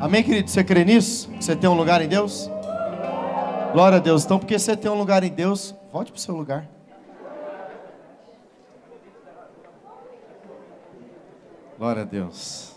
Amém, querido? Você crê nisso? Que você tem um lugar em Deus? Glória a Deus. Então, porque você tem um lugar em Deus, volte para o seu lugar. Glória a Deus.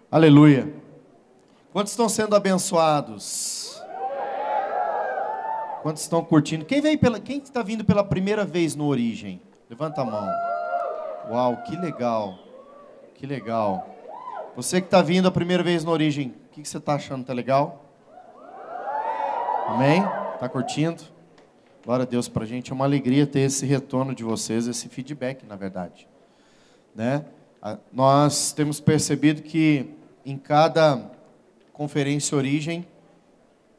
Aleluia. Quantos estão sendo abençoados? Quantos estão curtindo? Quem está vindo pela primeira vez no Origem? Levanta a mão. Uau, que legal. Que legal. Você que está vindo a primeira vez no Origem, o que você está achando? Tá legal? Amém? Está curtindo? Glória a Deus, para a gente é uma alegria ter esse retorno de vocês, esse feedback, na verdade. Né? Nós temos percebido que em cada conferência Origem,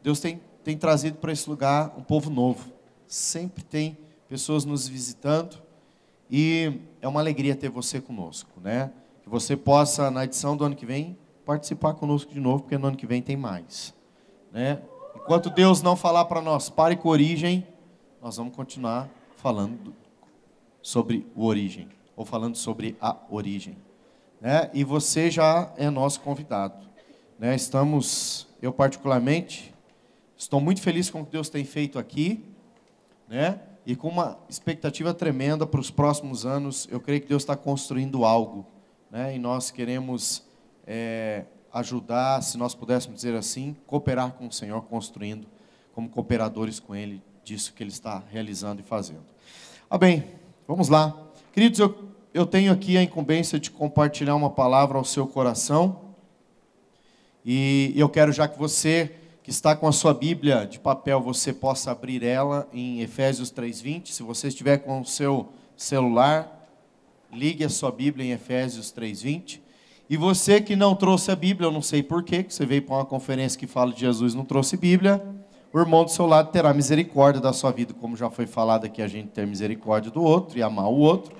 Deus tem trazido para esse lugar um povo novo. Sempre tem pessoas nos visitando e é uma alegria ter você conosco, né? Que você possa, na edição do ano que vem, participar conosco de novo, porque no ano que vem tem mais, né? Enquanto Deus não falar para nós, pare com Origem, nós vamos continuar falando sobre o Origem, ou falando sobre a Origem. Né? E você já é nosso convidado. Né? Eu particularmente, estou muito feliz com o que Deus tem feito aqui, né? E com uma expectativa tremenda para os próximos anos. Eu creio que Deus está construindo algo, né? E nós queremos ajudar, se nós pudéssemos dizer assim, cooperar com o Senhor, construindo, como cooperadores com Ele, disso que Ele está realizando e fazendo. Bem, vamos lá. Queridos, eu tenho aqui a incumbência de compartilhar uma palavra ao seu coração. E eu quero, já que você que está com a sua Bíblia de papel, você possa abrir ela em Efésios 3:20. Se você estiver com o seu celular, ligue a sua Bíblia em Efésios 3:20. E você que não trouxe a Bíblia, eu não sei porquê, que você veio para uma conferência que fala de Jesus e não trouxe Bíblia, o irmão do seu lado terá misericórdia da sua vida, como já foi falado aqui, a gente ter misericórdia do outro e amar o outro.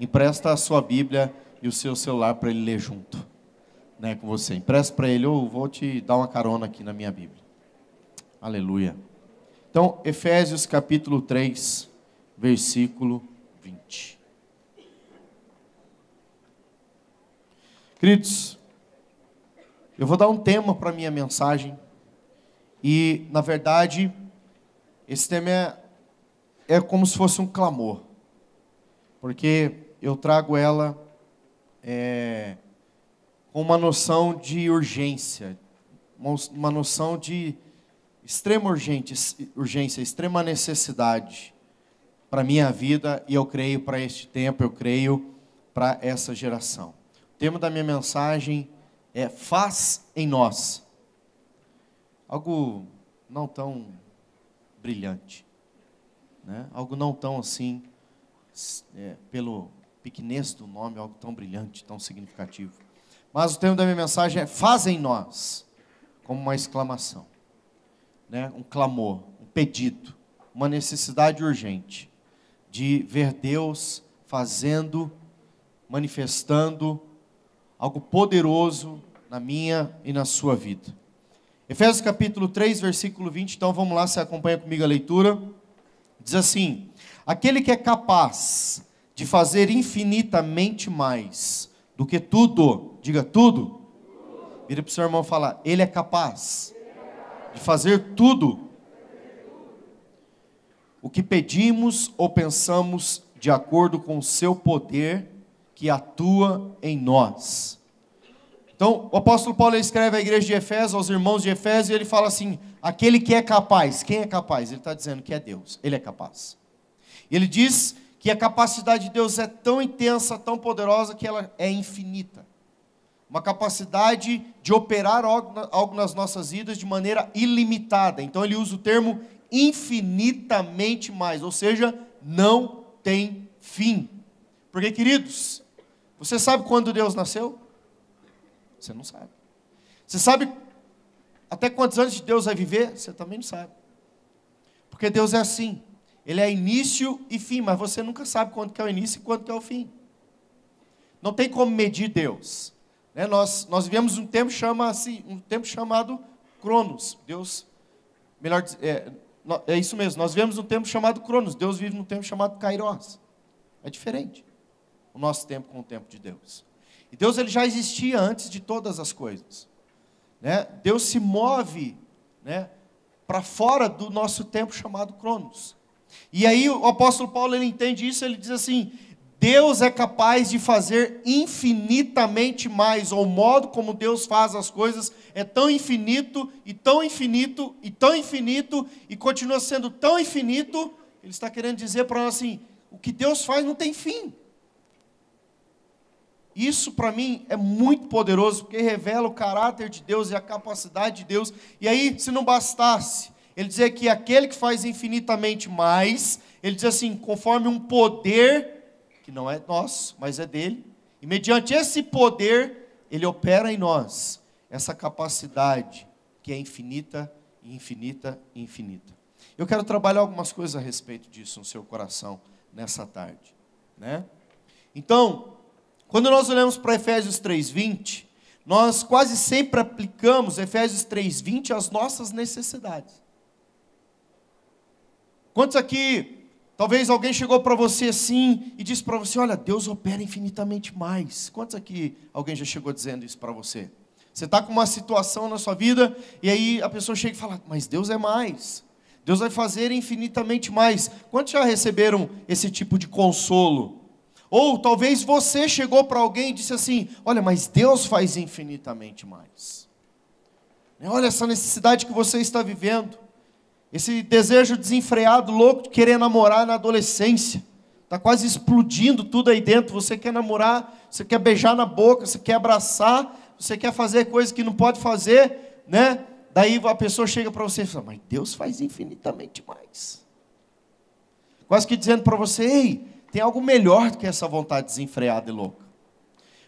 Empresta a sua Bíblia e o seu celular para ele ler junto, né, com você. Empresta para ele, eu vou te dar uma carona aqui na minha Bíblia. Aleluia. Então, Efésios capítulo 3, versículo 20. Queridos, eu vou dar um tema para a minha mensagem. E, na verdade, esse tema é como se fosse um clamor. Porque eu trago ela com uma noção de urgência, uma noção de extrema urgência, extrema necessidade para a minha vida, e eu creio para este tempo, eu creio para essa geração. O tema da minha mensagem é Faz em Nós. Algo não tão brilhante, né? Algo não tão assim, pelo pequenez do nome, algo tão brilhante, tão significativo. Mas o tema da minha mensagem é Faz em Nós, como uma exclamação, né? Um clamor, um pedido, uma necessidade urgente de ver Deus fazendo, manifestando algo poderoso na minha e na sua vida. Efésios capítulo 3, versículo 20, então vamos lá, você acompanha comigo a leitura. Diz assim: aquele que é capaz de fazer infinitamente mais do que tudo, diga tudo. Vira para o seu irmão e fala, ele é capaz de fazer tudo o que pedimos ou pensamos, de acordo com o seu poder que atua em nós. Então, o apóstolo Paulo escreve à igreja de Efésios, aos irmãos de Efésios, e ele fala assim, aquele que é capaz. Quem é capaz? Ele está dizendo que é Deus, ele é capaz. Ele diz que a capacidade de Deus é tão intensa, tão poderosa, que ela é infinita. Uma capacidade de operar algo nas nossas vidas de maneira ilimitada. Então ele usa o termo infinitamente mais, ou seja, não tem fim. Porque, queridos, você sabe quando Deus nasceu? Você não sabe. Você sabe até quantos anos Deus vai viver? Você também não sabe. Porque Deus é assim. Ele é início e fim, mas você nunca sabe quando que é o início e quando que é o fim. Não tem como medir Deus. Né? Nós vivemos um tempo chamado Cronos. Deus, melhor dizer, é isso mesmo. Nós vivemos um tempo chamado Cronos. Deus vive num tempo chamado Kairos. É diferente o nosso tempo com o tempo de Deus. E Deus ele já existia antes de todas as coisas. Né? Deus se move, né, para fora do nosso tempo chamado Cronos. E aí o apóstolo Paulo ele entende isso, ele diz assim: Deus é capaz de fazer infinitamente mais, ou o modo como Deus faz as coisas é tão infinito, e tão infinito, e tão infinito, e continua sendo tão infinito. Ele está querendo dizer para nós assim, o que Deus faz não tem fim. Isso para mim é muito poderoso, porque revela o caráter de Deus e a capacidade de Deus. E aí, se não bastasse, ele dizer que aquele que faz infinitamente mais, ele diz assim, conforme um poder, que não é nosso, mas é dele, e mediante esse poder, ele opera em nós, essa capacidade que é infinita, infinita, infinita. Eu quero trabalhar algumas coisas a respeito disso no seu coração, nessa tarde, né? Então, quando nós olhamos para Efésios 3:20, nós quase sempre aplicamos Efésios 3:20 às nossas necessidades. Quantos aqui, talvez alguém chegou para você assim e disse para você, olha, Deus opera infinitamente mais. Quantos aqui alguém já chegou dizendo isso para você? Você está com uma situação na sua vida e aí a pessoa chega e fala, mas Deus é mais. Deus vai fazer infinitamente mais. Quantos já receberam esse tipo de consolo? Ou talvez você chegou para alguém e disse assim, olha, mas Deus faz infinitamente mais. Olha essa necessidade que você está vivendo. Esse desejo desenfreado, louco de querer namorar na adolescência. Está quase explodindo tudo aí dentro. Você quer namorar, você quer beijar na boca, você quer abraçar, você quer fazer coisas que não pode fazer, né? Daí a pessoa chega para você e fala, mas Deus faz infinitamente mais. Quase que dizendo para você, ei, tem algo melhor do que essa vontade desenfreada e louca.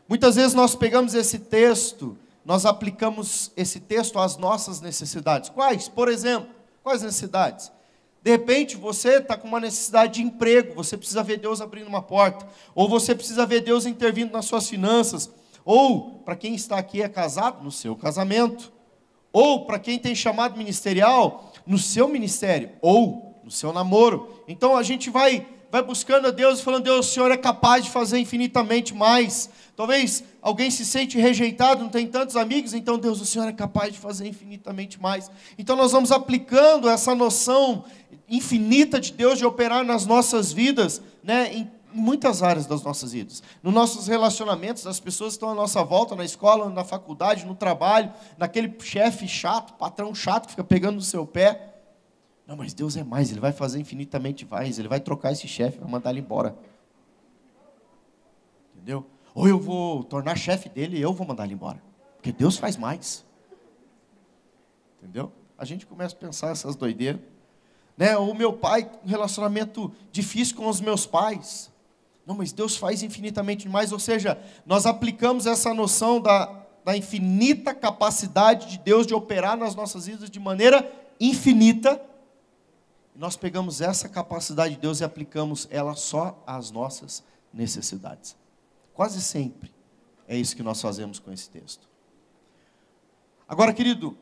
Muitas vezes nós pegamos esse texto, nós aplicamos esse texto às nossas necessidades. Quais? Por exemplo, quais necessidades? De repente você está com uma necessidade de emprego, você precisa ver Deus abrindo uma porta, ou você precisa ver Deus intervindo nas suas finanças, ou, para quem está aqui é casado, no seu casamento, ou para quem tem chamado ministerial, no seu ministério, ou no seu namoro. Então a gente vai buscando a Deus e falando, Deus, o Senhor é capaz de fazer infinitamente mais. Talvez alguém se sente rejeitado, não tem tantos amigos, então Deus, o Senhor é capaz de fazer infinitamente mais. Então nós vamos aplicando essa noção infinita de Deus de operar nas nossas vidas, né, em muitas áreas das nossas vidas. Nos nossos relacionamentos, as pessoas que estão à nossa volta, na escola, na faculdade, no trabalho, naquele chefe chato, patrão chato que fica pegando no seu pé. Não, mas Deus é mais, Ele vai fazer infinitamente mais, Ele vai trocar esse chefe, vai mandar ele embora. Entendeu? Ou eu vou tornar chefe dele e eu vou mandar ele embora. Porque Deus faz mais. Entendeu? A gente começa a pensar essas doideiras. Né? O meu pai, um relacionamento difícil com os meus pais. Não, mas Deus faz infinitamente mais. Ou seja, nós aplicamos essa noção da infinita capacidade de Deus de operar nas nossas vidas de maneira infinita. Nós pegamos essa capacidade de Deus e aplicamos ela só às nossas necessidades. Quase sempre é isso que nós fazemos com esse texto. Agora, querido,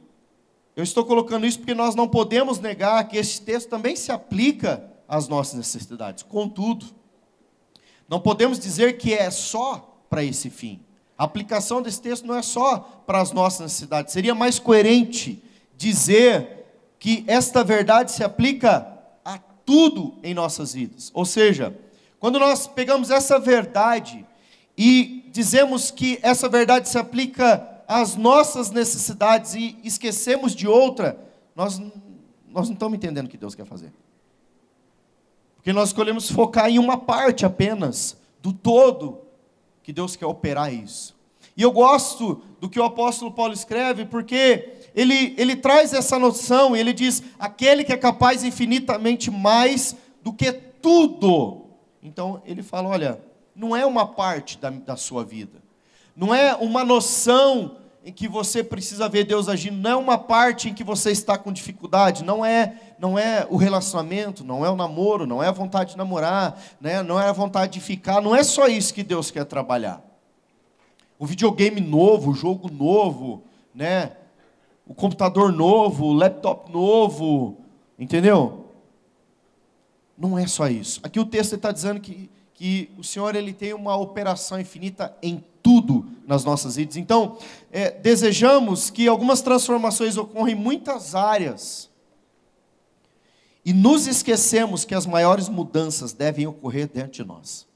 eu estou colocando isso porque nós não podemos negar que esse texto também se aplica às nossas necessidades. Contudo, não podemos dizer que é só para esse fim. A aplicação desse texto não é só para as nossas necessidades. Seria mais coerente dizer que esta verdade se aplica a tudo em nossas vidas. Ou seja, quando nós pegamos essa verdade e dizemos que essa verdade se aplica às nossas necessidades e esquecemos de outra, nós não estamos entendendo o que Deus quer fazer. Porque nós escolhemos focar em uma parte apenas do todo que Deus quer operar isso. E eu gosto do que o apóstolo Paulo escreve, porque ele traz essa noção, e ele diz, aquele que é capaz infinitamente mais do que tudo. Então, ele fala, olha, não é uma parte da sua vida. Não é uma noção em que você precisa ver Deus agindo, não é uma parte em que você está com dificuldade, não é o relacionamento, não é o namoro, não é a vontade de namorar, né? Não é a vontade de ficar, não é só isso que Deus quer trabalhar. O videogame novo, o jogo novo, né? O computador novo, o laptop novo, entendeu? Não é só isso. Aqui o texto está dizendo que o Senhor ele tem uma operação infinita em tudo nas nossas vidas. Então, desejamos que algumas transformações ocorram em muitas áreas. E nos esquecemos que as maiores mudanças devem ocorrer dentro de nós.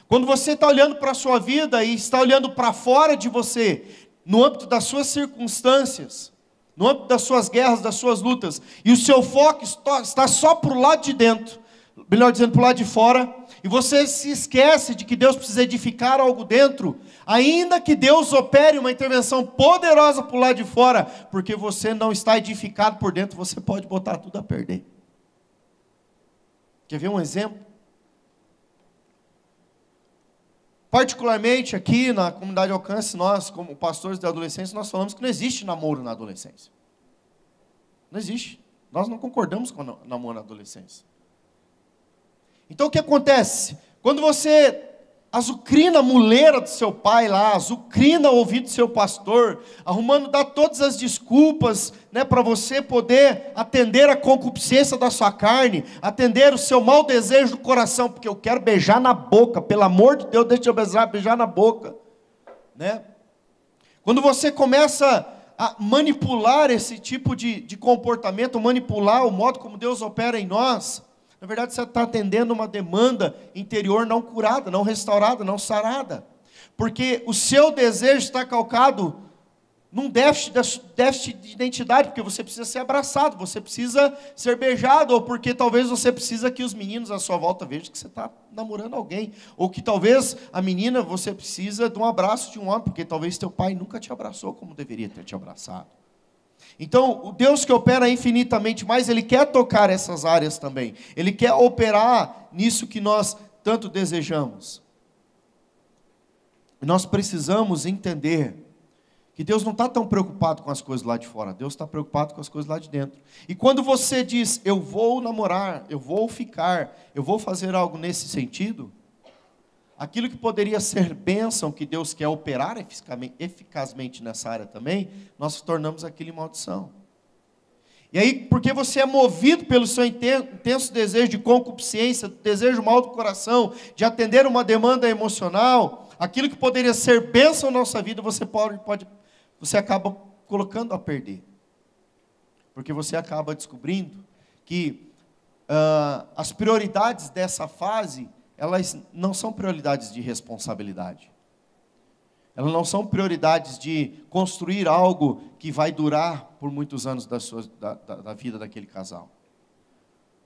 Quando você está olhando para a sua vida e está olhando para fora de você, no âmbito das suas circunstâncias, no âmbito das suas guerras, das suas lutas, e o seu foco está só para o lado de dentro, melhor dizendo, para o lado de fora, e você se esquece de que Deus precisa edificar algo dentro, ainda que Deus opere uma intervenção poderosa para o lado de fora, porque você não está edificado por dentro, você pode botar tudo a perder. Quer ver um exemplo? Particularmente aqui na comunidade Alcance, nós, como pastores de adolescência, nós falamos que não existe namoro na adolescência. Não existe. Nós não concordamos com o namoro na adolescência. Então o que acontece? Quando você azucrina a muleira do seu pai lá, azucrina o ouvido do seu pastor, arrumando, dá todas as desculpas, né, para você poder atender a concupiscência da sua carne, atender o seu mau desejo do coração, porque eu quero beijar na boca, pelo amor de Deus, deixa eu beijar na boca, né? Quando você começa a manipular esse tipo de comportamento, manipular o modo como Deus opera em nós, na verdade, você está atendendo uma demanda interior não curada, não restaurada, não sarada. Porque o seu desejo está calcado num déficit de identidade, porque você precisa ser abraçado, você precisa ser beijado, ou porque talvez você precisa que os meninos à sua volta vejam que você está namorando alguém. Ou que talvez a menina, você precisa de um abraço de um homem, porque talvez teu pai nunca te abraçou como deveria ter te abraçado. Então, o Deus que opera infinitamente mais, Ele quer tocar essas áreas também. Ele quer operar nisso que nós tanto desejamos. E nós precisamos entender que Deus não está tão preocupado com as coisas lá de fora. Deus está preocupado com as coisas lá de dentro. E quando você diz, eu vou namorar, eu vou ficar, eu vou fazer algo nesse sentido, aquilo que poderia ser bênção, que Deus quer operar eficazmente nessa área também, nós tornamos aquilo em maldição. E aí, porque você é movido pelo seu intenso desejo de concupiscência, desejo mau do coração, de atender uma demanda emocional, aquilo que poderia ser bênção na nossa vida, você acaba colocando a perder. Porque você acaba descobrindo que as prioridades dessa fase, elas não são prioridades de responsabilidade. Elas não são prioridades de construir algo que vai durar por muitos anos da vida daquele casal.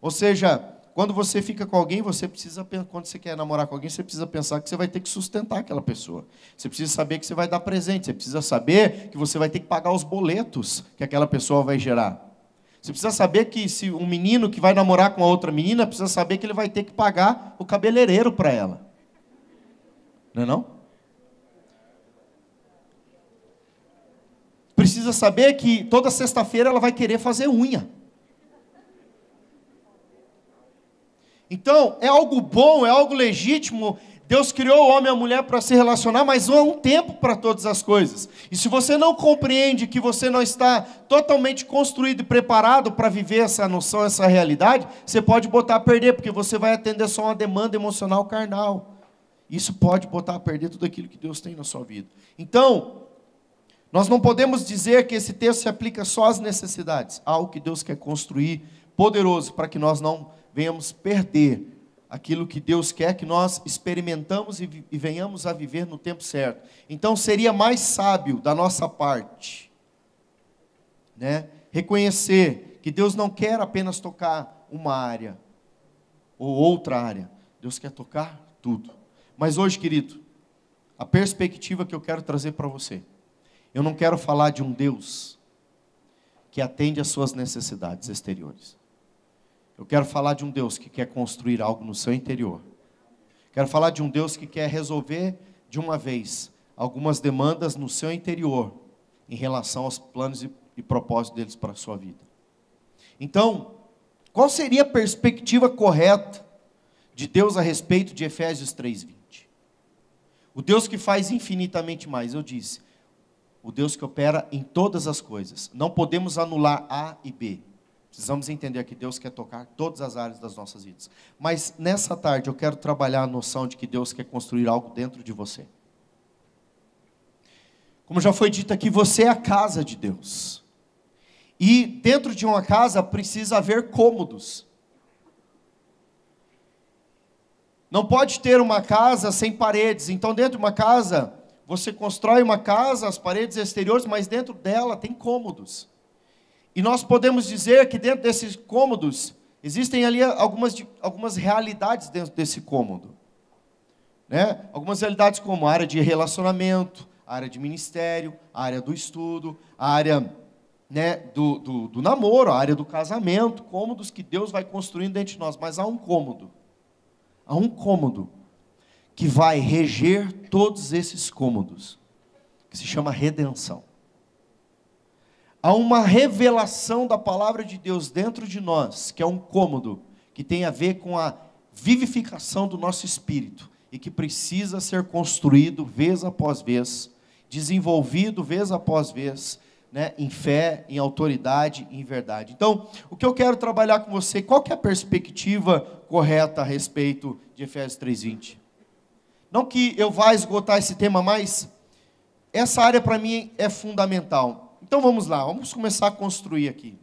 Ou seja, quando você fica com alguém, quando você quer namorar com alguém, você precisa pensar que você vai ter que sustentar aquela pessoa. Você precisa saber que você vai dar presente. Você precisa saber que você vai ter que pagar os boletos que aquela pessoa vai gerar. Você precisa saber que se um menino que vai namorar com a outra menina, precisa saber que ele vai ter que pagar o cabeleireiro para ela. Não é não? Precisa saber que toda sexta-feira ela vai querer fazer unha. Então, é algo bom, é algo legítimo. Deus criou o homem e a mulher para se relacionar, mas há um tempo para todas as coisas. E se você não compreende que você não está totalmente construído e preparado para viver essa noção, essa realidade, você pode botar a perder, porque você vai atender só uma demanda emocional carnal. Isso pode botar a perder tudo aquilo que Deus tem na sua vida. Então, nós não podemos dizer que esse texto se aplica só às necessidades. Há algo que Deus quer construir poderoso para que nós não venhamos perder aquilo que Deus quer que nós experimentamos e venhamos a viver no tempo certo. Então seria mais sábio da nossa parte, né, reconhecer que Deus não quer apenas tocar uma área ou outra área. Deus quer tocar tudo. Mas hoje, querido, a perspectiva que eu quero trazer para você, eu não quero falar de um Deus que atende às suas necessidades exteriores. Eu quero falar de um Deus que quer construir algo no seu interior, Quero falar de um Deus que quer resolver de uma vez algumas demandas no seu interior em relação aos planos e propósitos deles para a sua vida. Então, qual seria a perspectiva correta de Deus a respeito de Efésios 3:20? O Deus que faz infinitamente mais, eu disse, o Deus que opera em todas as coisas. Não podemos anular A e B. Precisamos entender que Deus quer tocar todas as áreas das nossas vidas. Mas nessa tarde eu quero trabalhar a noção de que Deus quer construir algo dentro de você. Como já foi dito aqui, você é a casa de Deus. E dentro de uma casa precisa haver cômodos. Não pode ter uma casa sem paredes. Então dentro de uma casa, você constrói uma casa, as paredes exteriores, mas dentro dela tem cômodos. E nós podemos dizer que dentro desses cômodos, existem ali algumas realidades dentro desse cômodo. Né? Algumas realidades como a área de relacionamento, a área de ministério, a área do estudo, a área, né, do namoro, a área do casamento, cômodos que Deus vai construindo dentro de nós. Mas há um cômodo que vai reger todos esses cômodos, que se chama redenção. Há uma revelação da palavra de Deus dentro de nós, que é um cômodo, que tem a ver com a vivificação do nosso espírito, e que precisa ser construído vez após vez, desenvolvido vez após vez, né, em fé, em autoridade, em verdade. Então, o que eu quero trabalhar com você, qual que é a perspectiva correta a respeito de Efésios 3:20? Não que eu vá esgotar esse tema, mas essa área para mim é fundamental. Então vamos lá, vamos começar a construir aqui.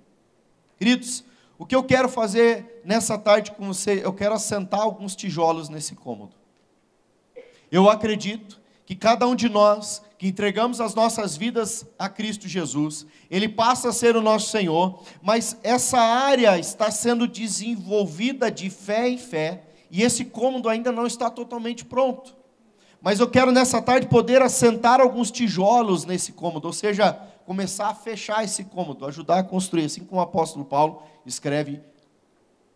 Queridos, o que eu quero fazer nessa tarde com você, eu quero assentar alguns tijolos nesse cômodo. Eu acredito que cada um de nós, que entregamos as nossas vidas a Cristo Jesus, Ele passa a ser o nosso Senhor, mas essa área está sendo desenvolvida de fé em fé, e esse cômodo ainda não está totalmente pronto. Mas eu quero nessa tarde poder assentar alguns tijolos nesse cômodo, ou seja, começar a fechar esse cômodo, ajudar a construir, assim como o apóstolo Paulo escreve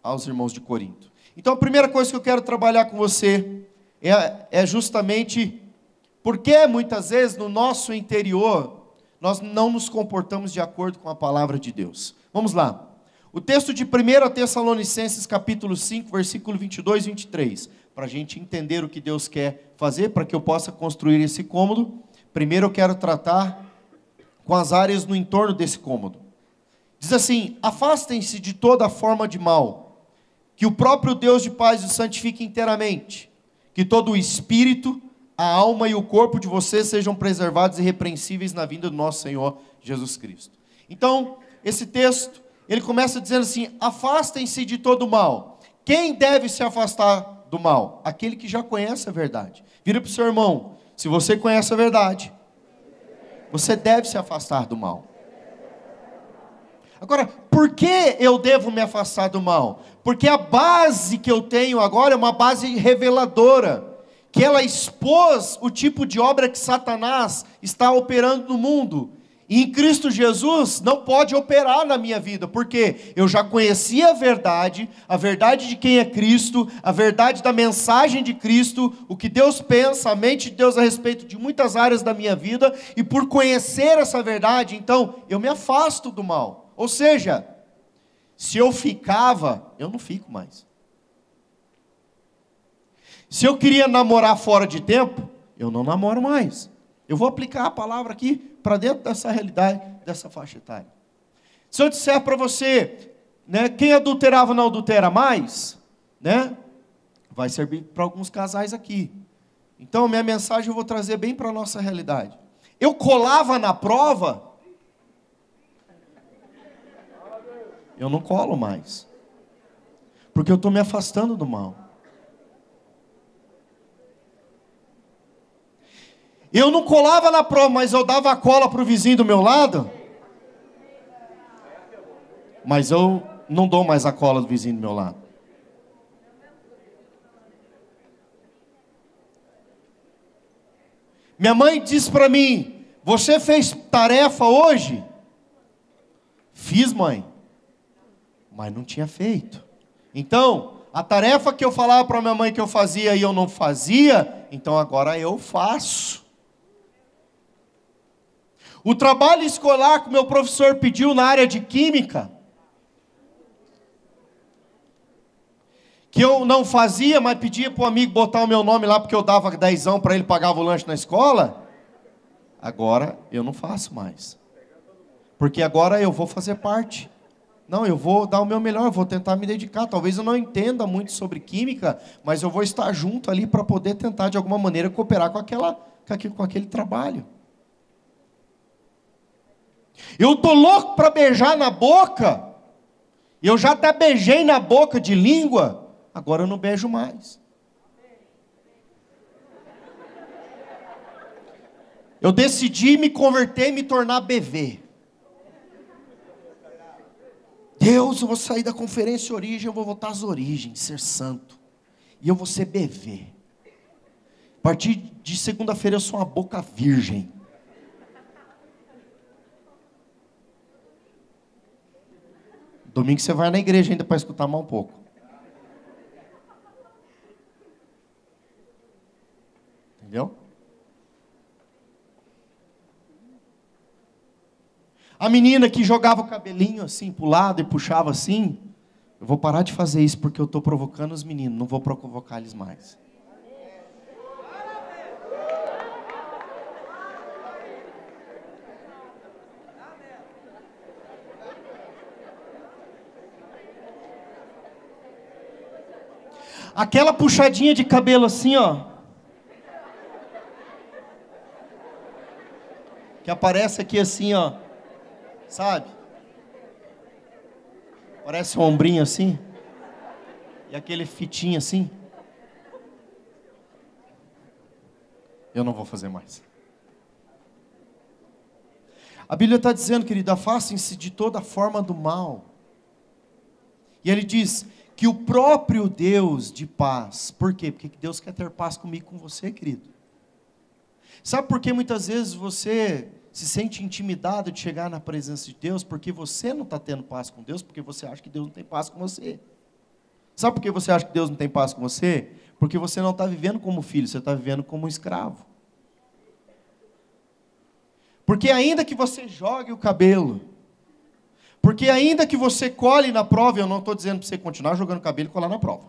aos irmãos de Corinto. Então a primeira coisa que eu quero trabalhar com você é justamente porque muitas vezes no nosso interior nós não nos comportamos de acordo com a palavra de Deus. Vamos lá. O texto de 1 Tessalonicenses capítulo 5, versículo 22 e 23, para a gente entender o que Deus quer fazer, para que eu possa construir esse cômodo. Primeiro eu quero tratar com as áreas no entorno desse cômodo. Diz assim: afastem-se de toda forma de mal, que o próprio Deus de paz os santifique inteiramente, que todo o espírito, a alma e o corpo de vocês sejam preservados e irrepreensíveis na vinda do nosso Senhor Jesus Cristo. Então, esse texto, ele começa dizendo assim: afastem-se de todo mal. Quem deve se afastar do mal? Aquele que já conhece a verdade. Vira para o seu irmão: se você conhece a verdade, você deve se afastar do mal. Agora, por que eu devo me afastar do mal? Porque a base que eu tenho agora é uma base reveladora, que ela expôs o tipo de obra que Satanás está operando no mundo. E em Cristo Jesus não pode operar na minha vida, porque eu já conhecia a verdade de quem é Cristo, a verdade da mensagem de Cristo, o que Deus pensa, a mente de Deus a respeito de muitas áreas da minha vida, e por conhecer essa verdade, então, eu me afasto do mal. Ou seja, se eu ficava, eu não fico mais. Se eu queria namorar fora de tempo, eu não namoro mais. Eu vou aplicar a palavra aqui para dentro dessa realidade, dessa faixa etária. Se eu disser para você, né, quem adulterava não adultera mais, né, vai servir para alguns casais aqui. Então, minha mensagem eu vou trazer bem para a nossa realidade. Eu colava na prova, eu não colo mais, porque eu estou me afastando do mal. Eu não colava na prova, mas eu dava a cola para o vizinho do meu lado. Mas eu não dou mais a cola do vizinho do meu lado. Minha mãe disse para mim: você fez tarefa hoje? Fiz, mãe. Mas não tinha feito. Então, A tarefa que eu falava para minha mãe que eu fazia e eu não fazia, então agora eu faço. O trabalho escolar que o meu professor pediu na área de química, que eu não fazia, mas pedia para o amigo botar o meu nome lá, porque eu dava 10 para ele, pagava o lanche na escola, agora eu não faço mais. Porque agora eu vou fazer parte. Não, eu vou dar o meu melhor, eu vou tentar me dedicar. Talvez eu não entenda muito sobre química, mas eu vou estar junto ali para poder tentar, de alguma maneira, cooperar com aquele trabalho. Eu estou louco para beijar na boca. Eu já até beijei na boca de língua. Agora eu não beijo mais. Eu decidi me converter e me tornar BV. Deus, eu vou sair da conferência origem, eu vou voltar às origens, ser santo. E eu vou ser BV. A partir de segunda-feira eu sou uma boca virgem. Domingo você vai na igreja ainda para escutar mais um pouco. Entendeu? A menina que jogava o cabelinho assim para o lado e puxava assim, eu vou parar de fazer isso porque eu estou provocando os meninos, não vou provocar eles mais. Aquela puxadinha de cabelo assim, ó. Que aparece aqui assim, ó. Sabe? Parece um ombrinho assim. E aquele fitinho assim. Eu não vou fazer mais. A Bíblia está dizendo, querido, afastem-se de toda forma do mal. E ele diz que o próprio Deus de paz. Por quê? Porque Deus quer ter paz comigo e com você, querido. Sabe por que muitas vezes você se sente intimidado de chegar na presença de Deus? Porque você não está tendo paz com Deus, porque você acha que Deus não tem paz com você. Sabe por que você acha que Deus não tem paz com você? Porque você não está vivendo como filho, você está vivendo como um escravo. Porque ainda que você jogue o cabelo, porque ainda que você cole na prova, eu não estou dizendo para você continuar jogando cabelo e colar na prova.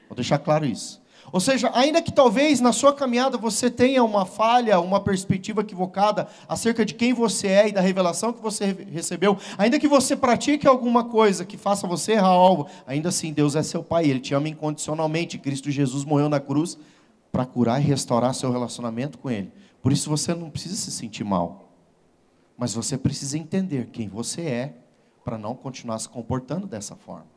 Vou deixar claro isso. Ou seja, ainda que talvez na sua caminhada você tenha uma falha, uma perspectiva equivocada acerca de quem você é e da revelação que você recebeu, ainda que você pratique alguma coisa que faça você errar algo, ainda assim Deus é seu Pai, Ele te ama incondicionalmente. Cristo Jesus morreu na cruz para curar e restaurar seu relacionamento com Ele. Por isso você não precisa se sentir mal, mas você precisa entender quem você é, para não continuar se comportando dessa forma.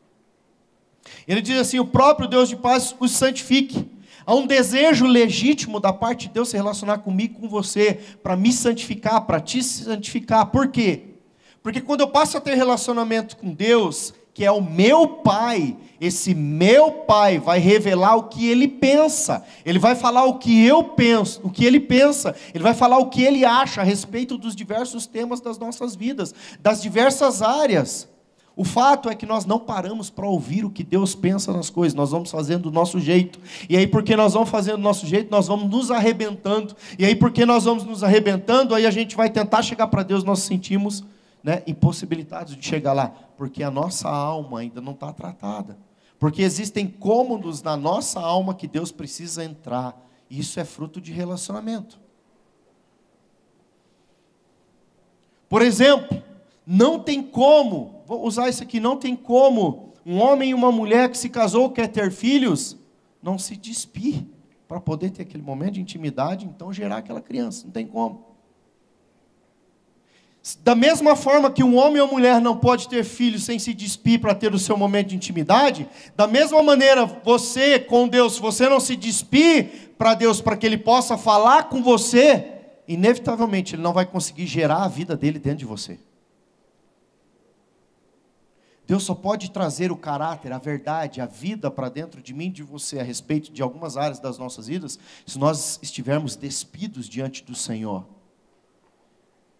Ele diz assim, o próprio Deus de paz os santifique. Há um desejo legítimo da parte de Deus se relacionar comigo, com você, para me santificar, para te santificar. Por quê? Porque quando eu passo a ter relacionamento com Deus, que é o meu Pai, esse meu Pai vai revelar o que Ele pensa, Ele vai falar o que eu penso, o que Ele pensa, Ele vai falar o que Ele acha a respeito dos diversos temas das nossas vidas, das diversas áreas. O fato é que nós não paramos para ouvir o que Deus pensa nas coisas, nós vamos fazendo do nosso jeito, e aí porque nós vamos fazendo do nosso jeito, nós vamos nos arrebentando, e aí porque nós vamos nos arrebentando, aí a gente vai tentar chegar para Deus, nós sentimos impossibilitados de chegar lá, porque a nossa alma ainda não está tratada, porque existem cômodos na nossa alma que Deus precisa entrar, e isso é fruto de relacionamento. Por exemplo, não tem como, vou usar isso aqui, não tem como um homem e uma mulher que se casou, quer ter filhos, não se despir para poder ter aquele momento de intimidade, então gerar aquela criança, não tem como. Da mesma forma que um homem ou mulher não pode ter filhos sem se despir para ter o seu momento de intimidade, da mesma maneira, você com Deus, se você não se despir para Deus, para que Ele possa falar com você, inevitavelmente Ele não vai conseguir gerar a vida dele dentro de você. Deus só pode trazer o caráter, a verdade, a vida para dentro de mim e de você, a respeito de algumas áreas das nossas vidas, se nós estivermos despidos diante do Senhor.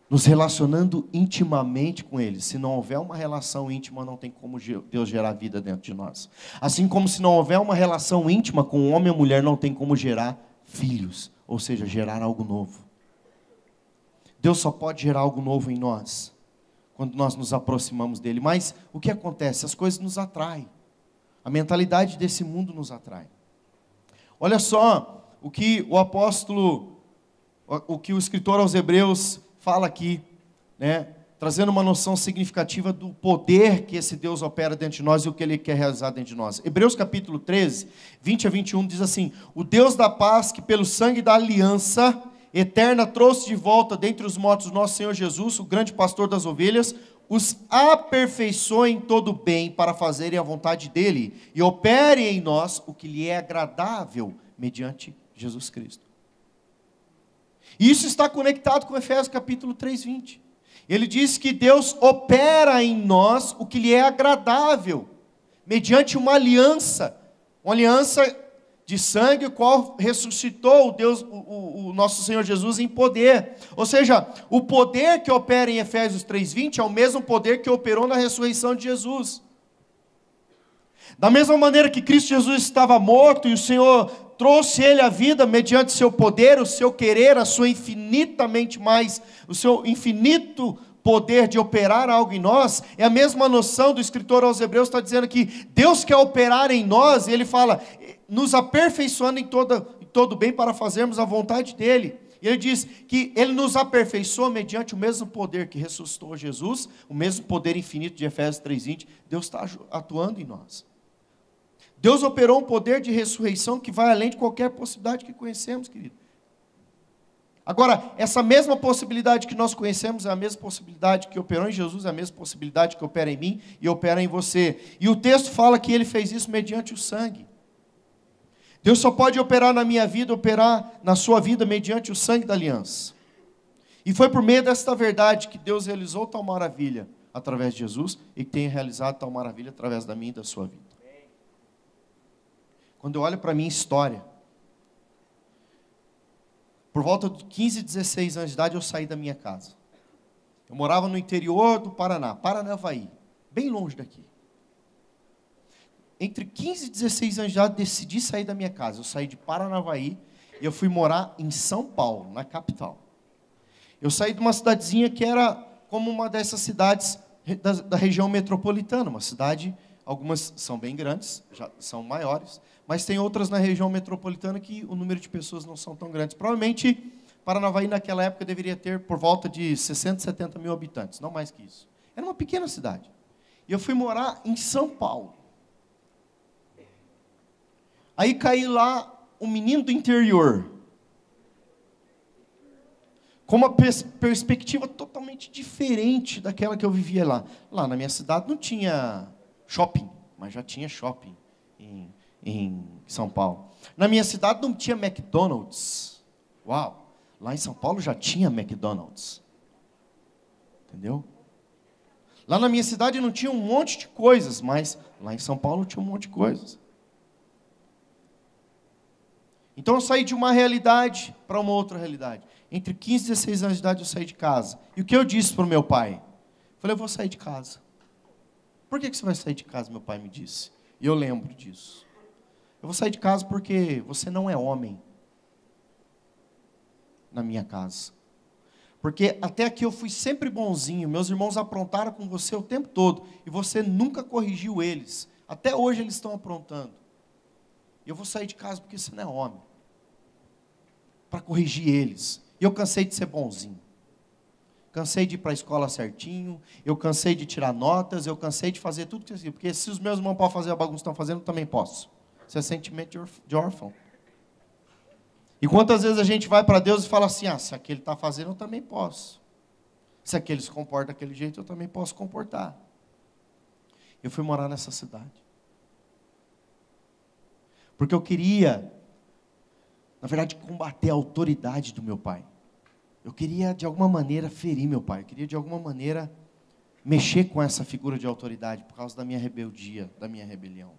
nos relacionando intimamente com Ele. Se não houver uma relação íntima, não tem como Deus gerar vida dentro de nós. Assim como se não houver uma relação íntima com o homem e a mulher, não tem como gerar filhos, ou seja, gerar algo novo. Deus só pode gerar algo novo em nós, quando nós nos aproximamos dEle. Mas o que acontece? As coisas nos atraem. A mentalidade desse mundo nos atrai. Olha só o que o escritor aos Hebreus fala aqui, né? Trazendo uma noção significativa do poder que esse Deus opera dentro de nós e o que Ele quer realizar dentro de nós. Hebreus capítulo 13, 20 a 21 diz assim: o Deus da paz, que pelo sangue da aliança eterna trouxe de volta dentre os mortos nosso Senhor Jesus, o grande pastor das ovelhas, os aperfeiçoe em todo bem para fazerem a vontade dEle e operem em nós o que lhe é agradável mediante Jesus Cristo. E isso está conectado com Efésios capítulo 3, 20. Ele diz que Deus opera em nós o que lhe é agradável, mediante uma aliança de sangue, o qual ressuscitou o nosso Senhor Jesus em poder. Ou seja, o poder que opera em Efésios 3, 20 é o mesmo poder que operou na ressurreição de Jesus. Da mesma maneira que Cristo Jesus estava morto e o Senhor trouxe Ele à vida mediante seu poder, o seu querer, o seu infinito poder de operar algo em nós, é a mesma noção do escritor aos Hebreus, está dizendo que Deus quer operar em nós, e Ele fala, nos aperfeiçoando em todo bem para fazermos a vontade dEle. E Ele diz que Ele nos aperfeiçoa mediante o mesmo poder que ressuscitou Jesus, o mesmo poder infinito de Efésios 3:20, Deus está atuando em nós. Deus operou um poder de ressurreição que vai além de qualquer possibilidade que conhecemos, querido. Agora, essa mesma possibilidade que nós conhecemos é a mesma possibilidade que operou em Jesus, é a mesma possibilidade que opera em mim e opera em você. E o texto fala que Ele fez isso mediante o sangue. Deus só pode operar na minha vida, operar na sua vida mediante o sangue da aliança. E foi por meio desta verdade que Deus realizou tal maravilha através de Jesus e que tem realizado tal maravilha através da minha e da sua vida. Quando eu olho para a minha história, por volta de 15, 16 anos de idade, eu saí da minha casa. Eu morava no interior do Paraná, Paranavaí, bem longe daqui. Entre 15 e 16 anos de idade, decidi sair da minha casa. Eu saí de Paranavaí e eu fui morar em São Paulo, na capital. Eu saí de uma cidadezinha que era como uma dessas cidades da região metropolitana, uma cidade, algumas são bem grandes, já são maiores, mas tem outras na região metropolitana que o número de pessoas não são tão grandes. Provavelmente, Paranavaí naquela época deveria ter por volta de 60, 70 mil habitantes, não mais que isso. Era uma pequena cidade. E eu fui morar em São Paulo. Aí caí lá, um menino do interior, com uma perspectiva totalmente diferente daquela que eu vivia lá. Lá na minha cidade não tinha shopping, mas já tinha shopping em São Paulo. Na minha cidade não tinha McDonald's. Uau! Lá em São Paulo já tinha McDonald's. Entendeu? Lá na minha cidade não tinha um monte de coisas, mas lá em São Paulo tinha um monte de coisas. Então eu saí de uma realidade para uma outra realidade. Entre 15 e 16 anos de idade eu saí de casa. E o que eu disse para o meu pai? Falei, eu vou sair de casa. Por que você vai sair de casa? Meu pai me disse. E eu lembro disso. Eu vou sair de casa porque você não é homem na minha casa. Porque até aqui eu fui sempre bonzinho. Meus irmãos aprontaram com você o tempo todo. E você nunca corrigiu eles. Até hoje eles estão aprontando. Eu vou sair de casa porque você não é homem. Para corrigir eles. E eu cansei de ser bonzinho. Cansei de ir para a escola certinho. Eu cansei de tirar notas. Eu cansei de fazer tudo que eu queria. Porque se os meus irmãos podem fazer a bagunça que estão fazendo, eu também posso. Isso é sentimento de órfão. E quantas vezes a gente vai para Deus e fala assim, se aquele está fazendo, eu também posso. Se aquele se comporta daquele jeito, eu também posso comportar. Eu fui morar nessa cidade. Porque eu queria, na verdade, combater a autoridade do meu pai. Eu queria, de alguma maneira, ferir meu pai. Eu queria, de alguma maneira, mexer com essa figura de autoridade por causa da minha rebeldia, da minha rebelião.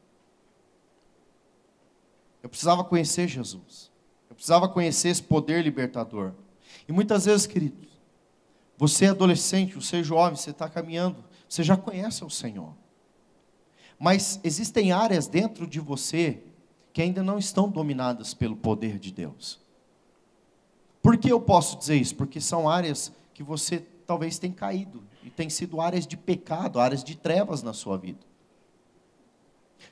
Eu precisava conhecer Jesus. Eu precisava conhecer esse poder libertador. E muitas vezes, queridos, Você é adolescente, você é jovem, você está caminhando, você já conhece o Senhor. Mas existem áreas dentro de você que ainda não estão dominadas pelo poder de Deus. Por que eu posso dizer isso? Porque são áreas que você talvez tenha caído, e tem sido áreas de pecado, áreas de trevas na sua vida.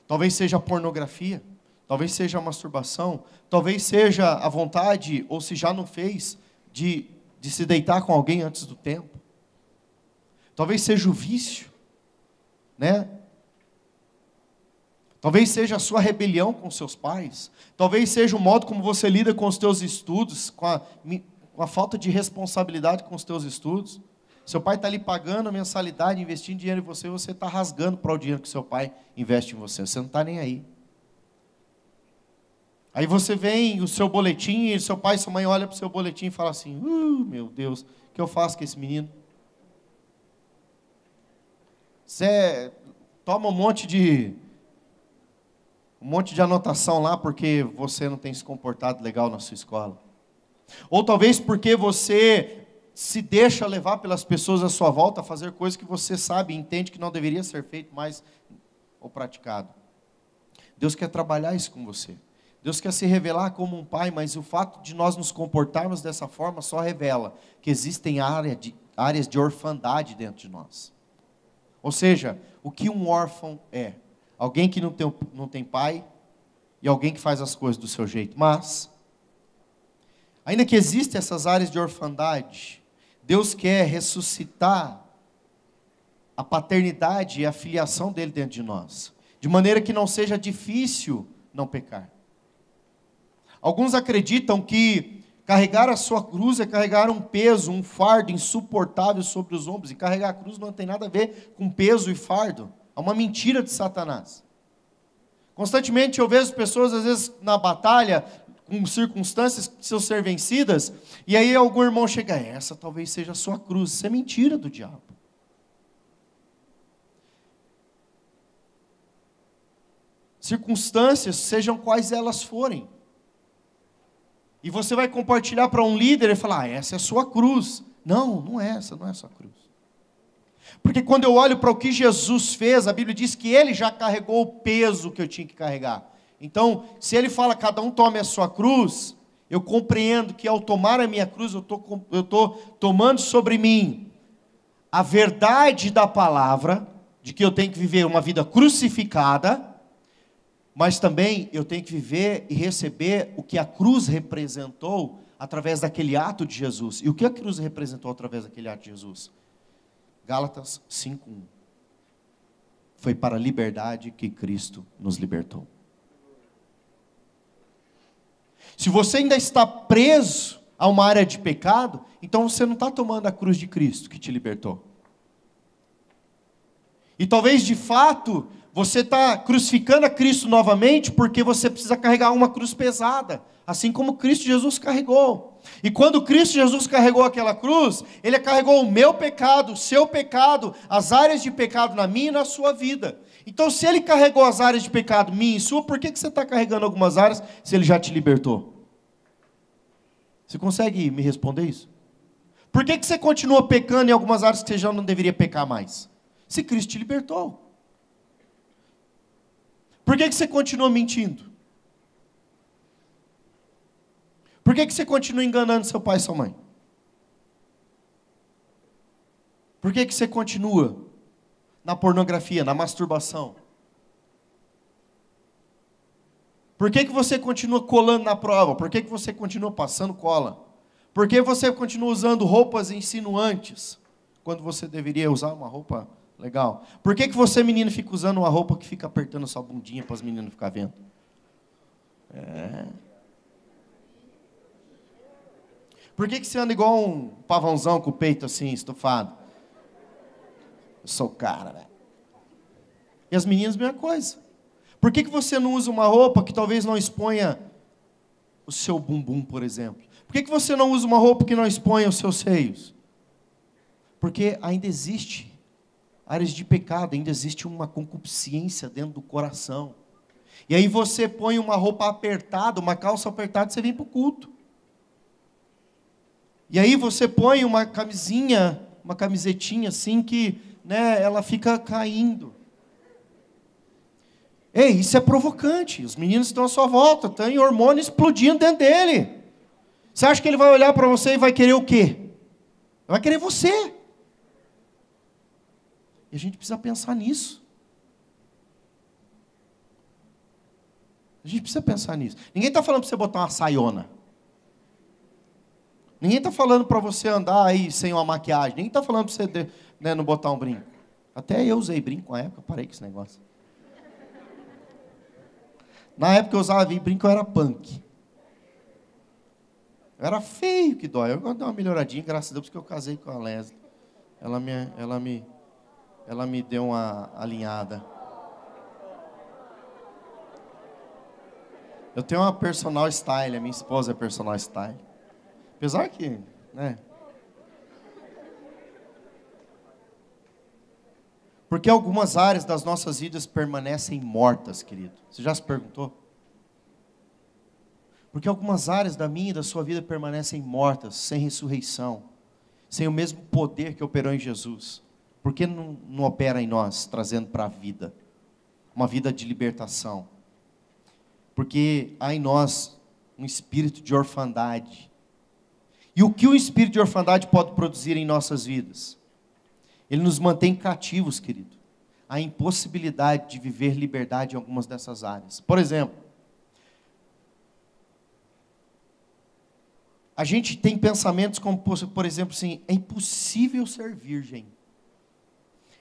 Talvez seja a pornografia, talvez seja a masturbação, talvez seja a vontade, ou se já não fez, de se deitar com alguém antes do tempo. Talvez seja o vício, né? Talvez seja a sua rebelião com seus pais. Talvez seja o modo como você lida com os teus estudos, com a falta de responsabilidade com os teus estudos. Seu pai está ali pagando a mensalidade, investindo dinheiro em você, você está rasgando para o dinheiro que seu pai investe em você. Você não está nem aí. Aí você vem, o seu boletim, e seu pai e sua mãe olham para o seu boletim e falam assim, meu Deus, o que eu faço com esse menino? Você toma um monte de anotação lá porque você não tem se comportado legal na sua escola. Ou talvez porque você se deixa levar pelas pessoas à sua volta a fazer coisas que você sabe e entende que não deveria ser feito mais ou praticado. Deus quer trabalhar isso com você. Deus quer se revelar como um pai, mas o fato de nós nos comportarmos dessa forma só revela que existem áreas de orfandade dentro de nós. Ou seja, o que um órfão é? Alguém que não tem pai e alguém que faz as coisas do seu jeito. Mas, ainda que existem essas áreas de orfandade, Deus quer ressuscitar a paternidade e a filiação dele dentro de nós, de maneira que não seja difícil não pecar. Alguns acreditam que carregar a sua cruz é carregar um peso, um fardo insuportável sobre os ombros, e carregar a cruz não tem nada a ver com peso e fardo. É uma mentira de Satanás. Constantemente eu vejo pessoas, às vezes, na batalha, com circunstâncias que precisam ser vencidas, e aí algum irmão chega, essa talvez seja a sua cruz. Isso é mentira do diabo. Circunstâncias, sejam quais elas forem. E você vai compartilhar para um líder e falar, essa é a sua cruz. Não, não é essa, não é a sua cruz. Porque quando eu olho para o que Jesus fez, a Bíblia diz que Ele já carregou o peso que eu tinha que carregar. Então, se Ele fala, cada um tome a sua cruz, eu compreendo que ao tomar a minha cruz, eu estou tomando sobre mim a verdade da palavra, de que eu tenho que viver uma vida crucificada, mas também eu tenho que viver e receber o que a cruz representou através daquele ato de Jesus. E o que a cruz representou através daquele ato de Jesus? Gálatas 5:1. Foi para a liberdade que Cristo nos libertou. Se você ainda está preso a uma área de pecado, então você não está tomando a cruz de Cristo que te libertou. E talvez de fato você está crucificando a Cristo novamente porque você precisa carregar uma cruz pesada, assim como Cristo Jesus carregou. E quando Cristo Jesus carregou aquela cruz, Ele carregou o meu pecado, o seu pecado, as áreas de pecado na minha e na sua vida. Então, se Ele carregou as áreas de pecado minha e sua, por que você está carregando algumas áreas se Ele já te libertou? Você consegue me responder isso? Por que você continua pecando em algumas áreas que você já não deveria pecar mais? Se Cristo te libertou. Por que você continua mentindo? Por que você continua enganando seu pai e sua mãe? Por que você continua na pornografia, na masturbação? Por que você continua colando na prova? Por que você continua passando cola? Por que você continua usando roupas insinuantes, quando você deveria usar uma roupa legal? Por que você, menino, fica usando uma roupa que fica apertando a sua bundinha para os meninos ficarem vendo? Por que você anda igual um pavãozão com o peito assim, estufado? Eu sou o cara, velho. E as meninas, mesma coisa. Por que você não usa uma roupa que talvez não exponha o seu bumbum, por exemplo? Por que você não usa uma roupa que não exponha os seus seios? Porque ainda existe áreas de pecado, ainda existe uma concupiscência dentro do coração. E aí você põe uma roupa apertada, uma calça apertada, e você vem para o culto. E aí você põe uma camisinha, uma camisetinha assim que, né, ela fica caindo. Ei, isso é provocante. Os meninos estão à sua volta, tem hormônio explodindo dentro dele. Você acha que ele vai olhar para você e vai querer o quê? Vai querer você. E a gente precisa pensar nisso. A gente precisa pensar nisso. Ninguém está falando para você botar uma saiona. Ninguém está falando para você andar aí sem uma maquiagem. Ninguém está falando para você, né, não botar um brinco. Até eu usei brinco na época, parei com esse negócio. Na época eu usava brinco, eu era punk. Eu era feio que dói. Eu dei uma melhoradinha, graças a Deus, porque eu casei com a Leslie. Ela me deu uma alinhada. Eu tenho uma personal style, a minha esposa é personal style. Apesar que, né? Porque algumas áreas das nossas vidas permanecem mortas, querido. Você já se perguntou? Porque algumas áreas da minha e da sua vida permanecem mortas, sem ressurreição, sem o mesmo poder que operou em Jesus. Por que não opera em nós, trazendo para a vida? Uma vida de libertação. Porque há em nós um espírito de orfandade. E o que o espírito de orfandade pode produzir em nossas vidas? Ele nos mantém cativos, querido. A impossibilidade de viver liberdade em algumas dessas áreas. Por exemplo, a gente tem pensamentos como, por exemplo, assim, é impossível ser virgem.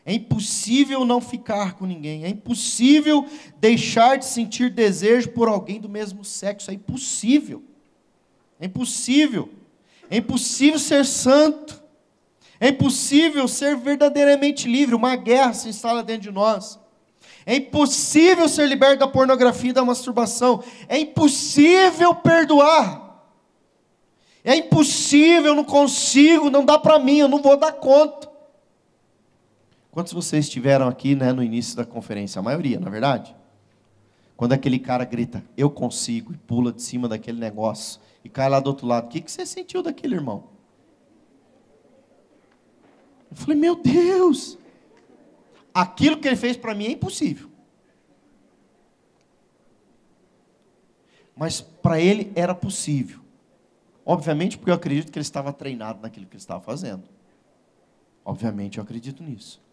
É impossível não ficar com ninguém. É impossível deixar de sentir desejo por alguém do mesmo sexo. É impossível. É impossível. É impossível ser santo. É impossível ser verdadeiramente livre. Uma guerra se instala dentro de nós. É impossível ser liberto da pornografia e da masturbação. É impossível perdoar. É impossível, eu não consigo, não dá para mim, eu não vou dar conta. Quantos de vocês estiveram aqui, né, no início da conferência? A maioria, na verdade? Quando aquele cara grita, eu consigo, e pula de cima daquele negócio, e cai lá do outro lado. O que você sentiu daquele irmão? Eu falei, meu Deus, aquilo que ele fez para mim é impossível. Mas para ele era possível. Obviamente porque eu acredito que ele estava treinado naquilo que ele estava fazendo. Obviamente eu acredito nisso.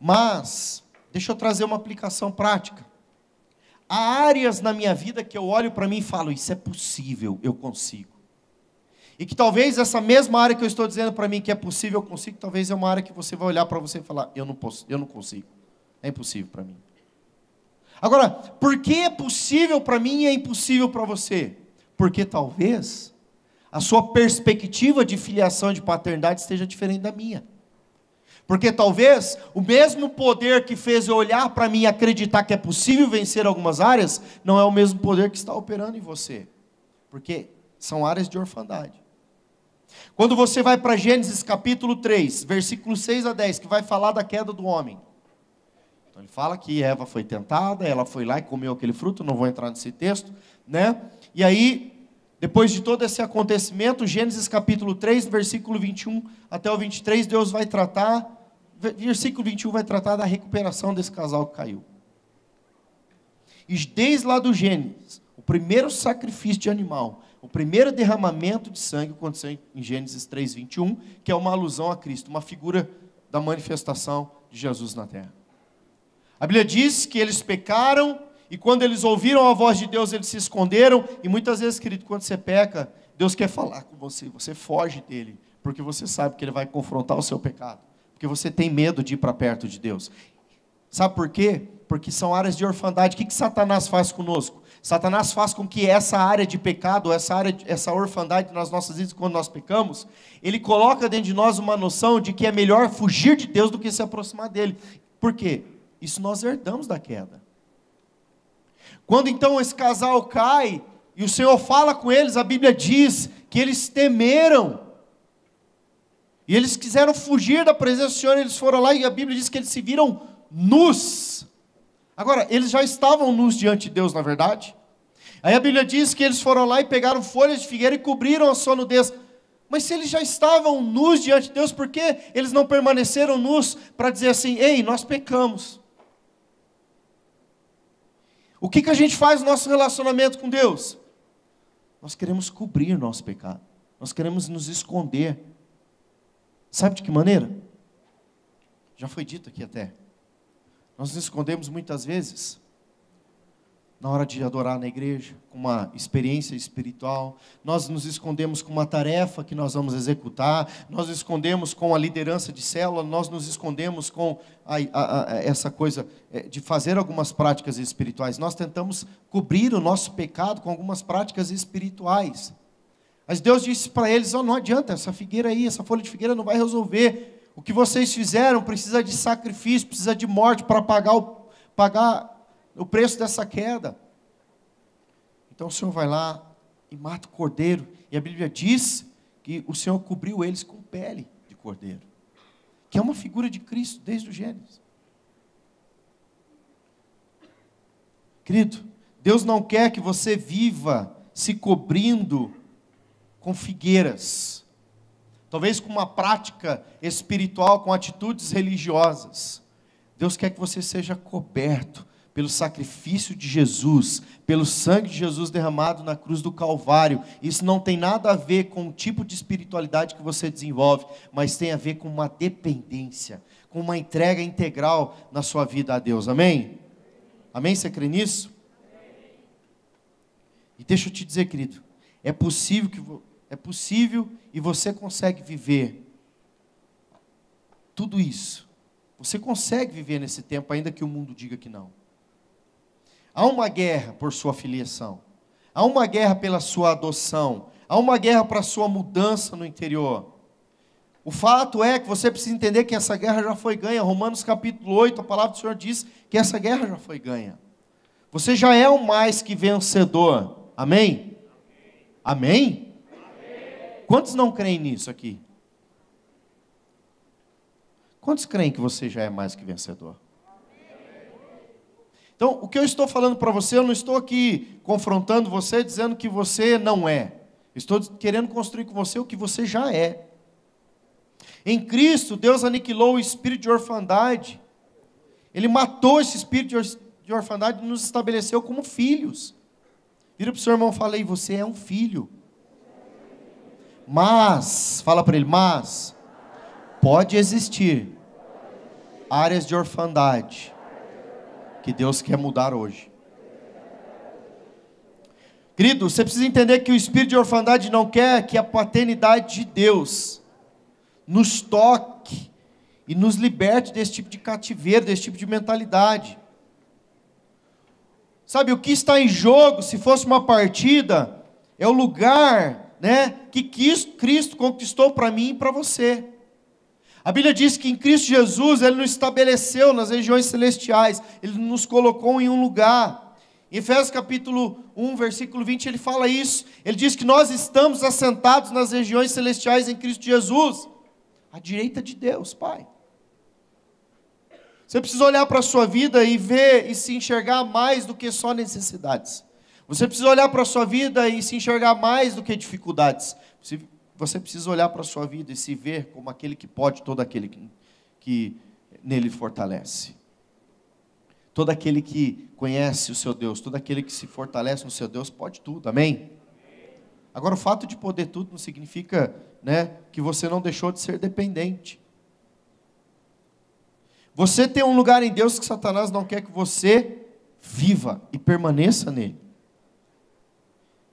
Mas, deixa eu trazer uma aplicação prática. Há áreas na minha vida que eu olho para mim e falo, isso é possível, eu consigo. E que talvez essa mesma área que eu estou dizendo para mim que é possível, eu consigo, talvez é uma área que você vai olhar para você e falar, eu não posso, eu não consigo. É impossível para mim. Agora, por que é possível para mim e é impossível para você? Porque talvez a sua perspectiva de filiação e de paternidade esteja diferente da minha. Porque talvez o mesmo poder que fez eu olhar para mim e acreditar que é possível vencer algumas áreas, não é o mesmo poder que está operando em você. Porque são áreas de orfandade. Quando você vai para Gênesis capítulo 3, versículos 6 a 10, que vai falar da queda do homem. Então ele fala que Eva foi tentada, ela foi lá e comeu aquele fruto, não vou entrar nesse texto, né? E aí, depois de todo esse acontecimento, Gênesis capítulo 3, versículo 21 até o 23, Deus vai tratar, versículo 21 vai tratar da recuperação desse casal que caiu. E desde lá do Gênesis, o primeiro sacrifício de animal, o primeiro derramamento de sangue aconteceu em Gênesis 3, 21, que é uma alusão a Cristo, uma figura da manifestação de Jesus na terra. A Bíblia diz que eles pecaram, e quando eles ouviram a voz de Deus, eles se esconderam, e muitas vezes, querido, quando você peca, Deus quer falar com você, você foge dele, porque você sabe que ele vai confrontar o seu pecado, porque você tem medo de ir para perto de Deus. Sabe por quê? Porque são áreas de orfandade. O que Satanás faz conosco? Satanás faz com que essa área de pecado, essa orfandade nas nossas vidas, quando nós pecamos, ele coloca dentro de nós uma noção de que é melhor fugir de Deus do que se aproximar dele. Por quê? Isso nós herdamos da queda. Quando então esse casal cai, e o Senhor fala com eles, a Bíblia diz que eles temeram, e eles quiseram fugir da presença do Senhor, eles foram lá, e a Bíblia diz que eles se viram nus. Agora, eles já estavam nus diante de Deus, na verdade. Aí a Bíblia diz que eles foram lá e pegaram folhas de figueira e cobriram a sua nudez. Mas se eles já estavam nus diante de Deus, por que eles não permaneceram nus para dizer assim, ei, nós pecamos? O que a gente faz no nosso relacionamento com Deus? Nós queremos cobrir nosso pecado. Nós queremos nos esconder. Sabe de que maneira? Já foi dito aqui até. Nós nos escondemos muitas vezes na hora de adorar na igreja, com uma experiência espiritual. Nós nos escondemos com uma tarefa que nós vamos executar. Nós nos escondemos com a liderança de célula. Nós nos escondemos com essa coisa de fazer algumas práticas espirituais. Nós tentamos cobrir o nosso pecado com algumas práticas espirituais. Mas Deus disse para eles, não adianta, essa figueira aí, essa folha de figueira não vai resolver. O que vocês fizeram precisa de sacrifício, precisa de morte para pagar o preço dessa queda. Então o Senhor vai lá e mata o cordeiro. E a Bíblia diz que o Senhor cobriu eles com pele de cordeiro. Que é uma figura de Cristo desde o Gênesis. Querido, Deus não quer que você viva se cobrindo com figueiras. Talvez com uma prática espiritual, com atitudes religiosas. Deus quer que você seja coberto pelo sacrifício de Jesus, pelo sangue de Jesus derramado na cruz do Calvário. Isso não tem nada a ver com o tipo de espiritualidade que você desenvolve, mas tem a ver com uma dependência, com uma entrega integral na sua vida a Deus. Amém? Amém? Você crê nisso? E deixa eu te dizer, querido, é possível e você consegue viver tudo isso. Você consegue viver nesse tempo, ainda que o mundo diga que não. Há uma guerra por sua filiação. Há uma guerra pela sua adoção. Há uma guerra para a sua mudança no interior. O fato é que você precisa entender que essa guerra já foi ganha. Romanos capítulo 8, a palavra do Senhor diz que essa guerra já foi ganha. Você já é o mais que vencedor. Amém? Amém? Quantos não creem nisso aqui? Quantos creem que você já é mais que vencedor? Então, o que eu estou falando para você, eu não estou aqui confrontando você, dizendo que você não é. Eu estou querendo construir com você o que você já é. Em Cristo, Deus aniquilou o espírito de orfandade. Ele matou esse espírito de orfandade e nos estabeleceu como filhos. Vira para o seu irmão e fala aí, você é um filho. Mas, fala para ele, mas pode existir áreas de orfandade que Deus quer mudar hoje. Querido, você precisa entender que o espírito de orfandade não quer que a paternidade de Deus nos toque e nos liberte desse tipo de cativeiro, desse tipo de mentalidade. Sabe, o que está em jogo, se fosse uma partida, é o lugar, que Cristo conquistou para mim e para você. A Bíblia diz que em Cristo Jesus, Ele nos estabeleceu nas regiões celestiais, Ele nos colocou em um lugar. Em Efésios capítulo 1, versículo 20, Ele fala isso. Ele diz que nós estamos assentados nas regiões celestiais em Cristo Jesus, à direita de Deus, Pai. Você precisa olhar para a sua vida e ver e se enxergar mais do que só necessidades. Você precisa olhar para a sua vida e se enxergar mais do que dificuldades. Você precisa olhar para a sua vida e se ver como aquele que pode, todo aquele que nele fortalece. Todo aquele que conhece o seu Deus, todo aquele que se fortalece no seu Deus, pode tudo, amém? Agora, o fato de poder tudo não significa, que você não deixou de ser dependente. Você tem um lugar em Deus que Satanás não quer que você viva e permaneça nele.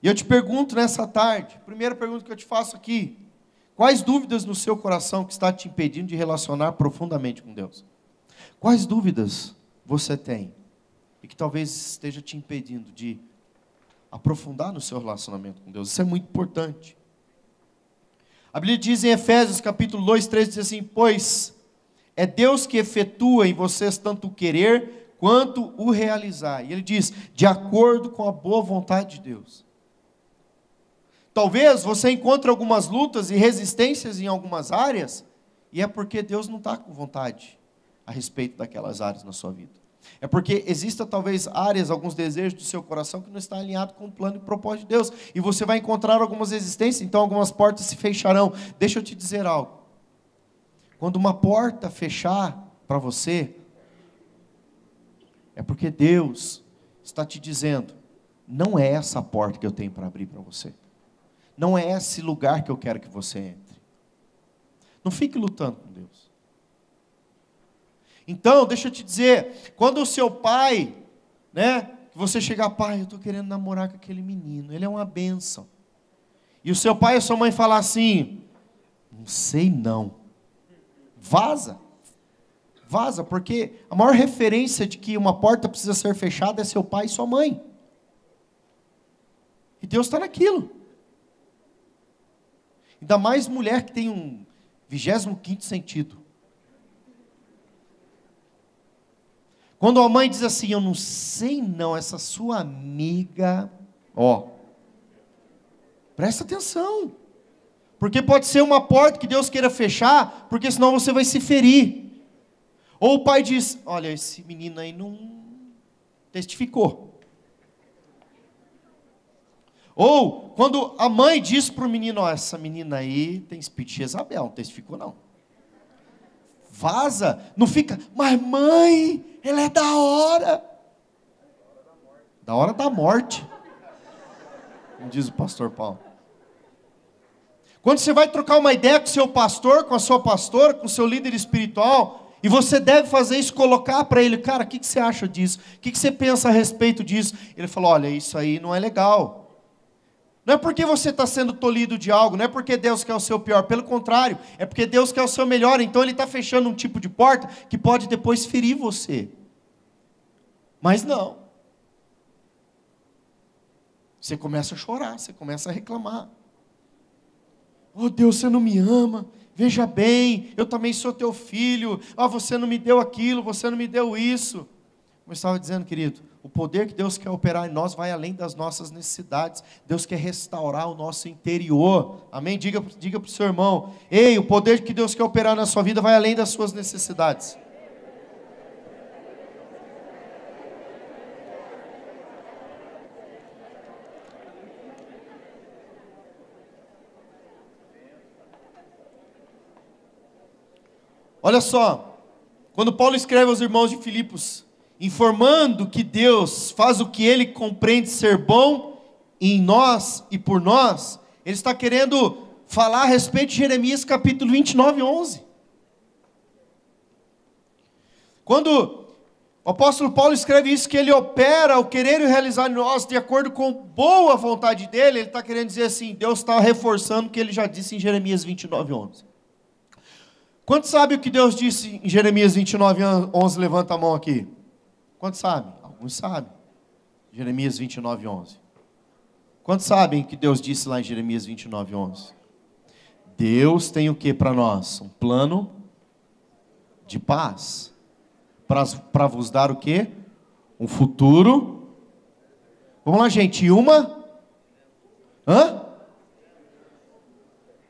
E eu te pergunto nessa tarde, primeira pergunta que eu te faço aqui, quais dúvidas no seu coração que está te impedindo de relacionar profundamente com Deus? Quais dúvidas você tem e que talvez esteja te impedindo de aprofundar no seu relacionamento com Deus? Isso é muito importante. A Bíblia diz em Efésios capítulo 2, 13, diz assim, pois é Deus que efetua em vocês tanto o querer quanto o realizar. E ele diz, de acordo com a boa vontade de Deus. Talvez você encontre algumas lutas e resistências em algumas áreas, e é porque Deus não está com vontade a respeito daquelas áreas na sua vida. É porque existem talvez áreas, alguns desejos do seu coração que não está alinhado com o plano e propósito de Deus. E você vai encontrar algumas resistências, então algumas portas se fecharão. Deixa eu te dizer algo. Quando uma porta fechar para você, é porque Deus está te dizendo, não é essa porta que eu tenho para abrir para você. Não é esse lugar que eu quero que você entre. Não fique lutando com Deus. Então, deixa eu te dizer, quando o seu pai, você chegar, pai, eu estou querendo namorar com aquele menino, ele é uma bênção. E o seu pai e a sua mãe falar assim, não sei não. Vaza. Vaza, porque a maior referência de que uma porta precisa ser fechada é seu pai e sua mãe. E Deus está naquilo. Ainda mais mulher que tem um 25º sentido. Quando a mãe diz assim, eu não sei não, essa sua amiga, presta atenção. Porque pode ser uma porta que Deus queira fechar, porque senão você vai se ferir. Ou o pai diz, olha, esse menino aí não testificou. Ou, quando a mãe diz para o menino, essa menina aí tem espírito de Jezabel, não testificou não. Vaza, não fica, mas mãe, ela é da hora. Da hora da morte. Como diz o pastor Paulo. Quando você vai trocar uma ideia com o seu pastor, com a sua pastora, com o seu líder espiritual, e você deve fazer isso, colocar para ele, cara, o que você acha disso? O que você pensa a respeito disso? Ele falou, olha, isso aí não é legal. Não é porque você está sendo tolhido de algo, não é porque Deus quer o seu pior, pelo contrário, é porque Deus quer o seu melhor, então Ele está fechando um tipo de porta que pode depois ferir você. Mas não. Você começa a chorar, você começa a reclamar. Oh Deus, você não me ama, veja bem, eu também sou teu filho, você não me deu aquilo, você não me deu isso. Como eu estava dizendo, querido, o poder que Deus quer operar em nós vai além das nossas necessidades. Deus quer restaurar o nosso interior. Amém? Diga para o seu irmão, ei, o poder que Deus quer operar na sua vida vai além das suas necessidades. Olha só, quando Paulo escreve aos irmãos de Filipos, informando que Deus faz o que Ele compreende ser bom em nós e por nós, Ele está querendo falar a respeito de Jeremias capítulo 29, 11. Quando o apóstolo Paulo escreve isso, que Ele opera o querer e o realizar em nós de acordo com boa vontade dEle, Ele está querendo dizer assim, Deus está reforçando o que Ele já disse em Jeremias 29, 11. Quantos sabem o que Deus disse em Jeremias 29, 11? Levanta a mão aqui. Quantos sabem? Alguns sabem. Jeremias 29, 11. Quantos sabem o que Deus disse lá em Jeremias 29, 11? Deus tem o que para nós? Um plano de paz. Para vos dar o quê? Um futuro. Vamos lá, gente.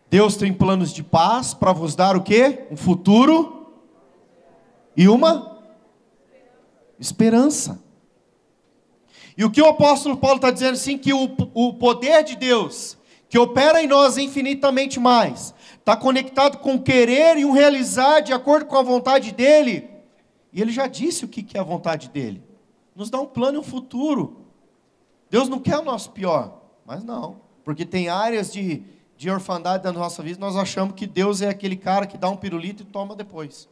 Deus tem planos de paz para vos dar o quê? Um futuro e uma esperança. E o que o apóstolo Paulo está dizendo assim, que o poder de Deus, que opera em nós infinitamente mais, está conectado com o querer e o realizar de acordo com a vontade dEle. E Ele já disse o que é a vontade dEle. Nos dá um plano e um futuro. Deus não quer o nosso pior, mas não. Porque tem áreas de orfandade da nossa vida, nós achamos que Deus é aquele cara que dá um pirulito e toma depois.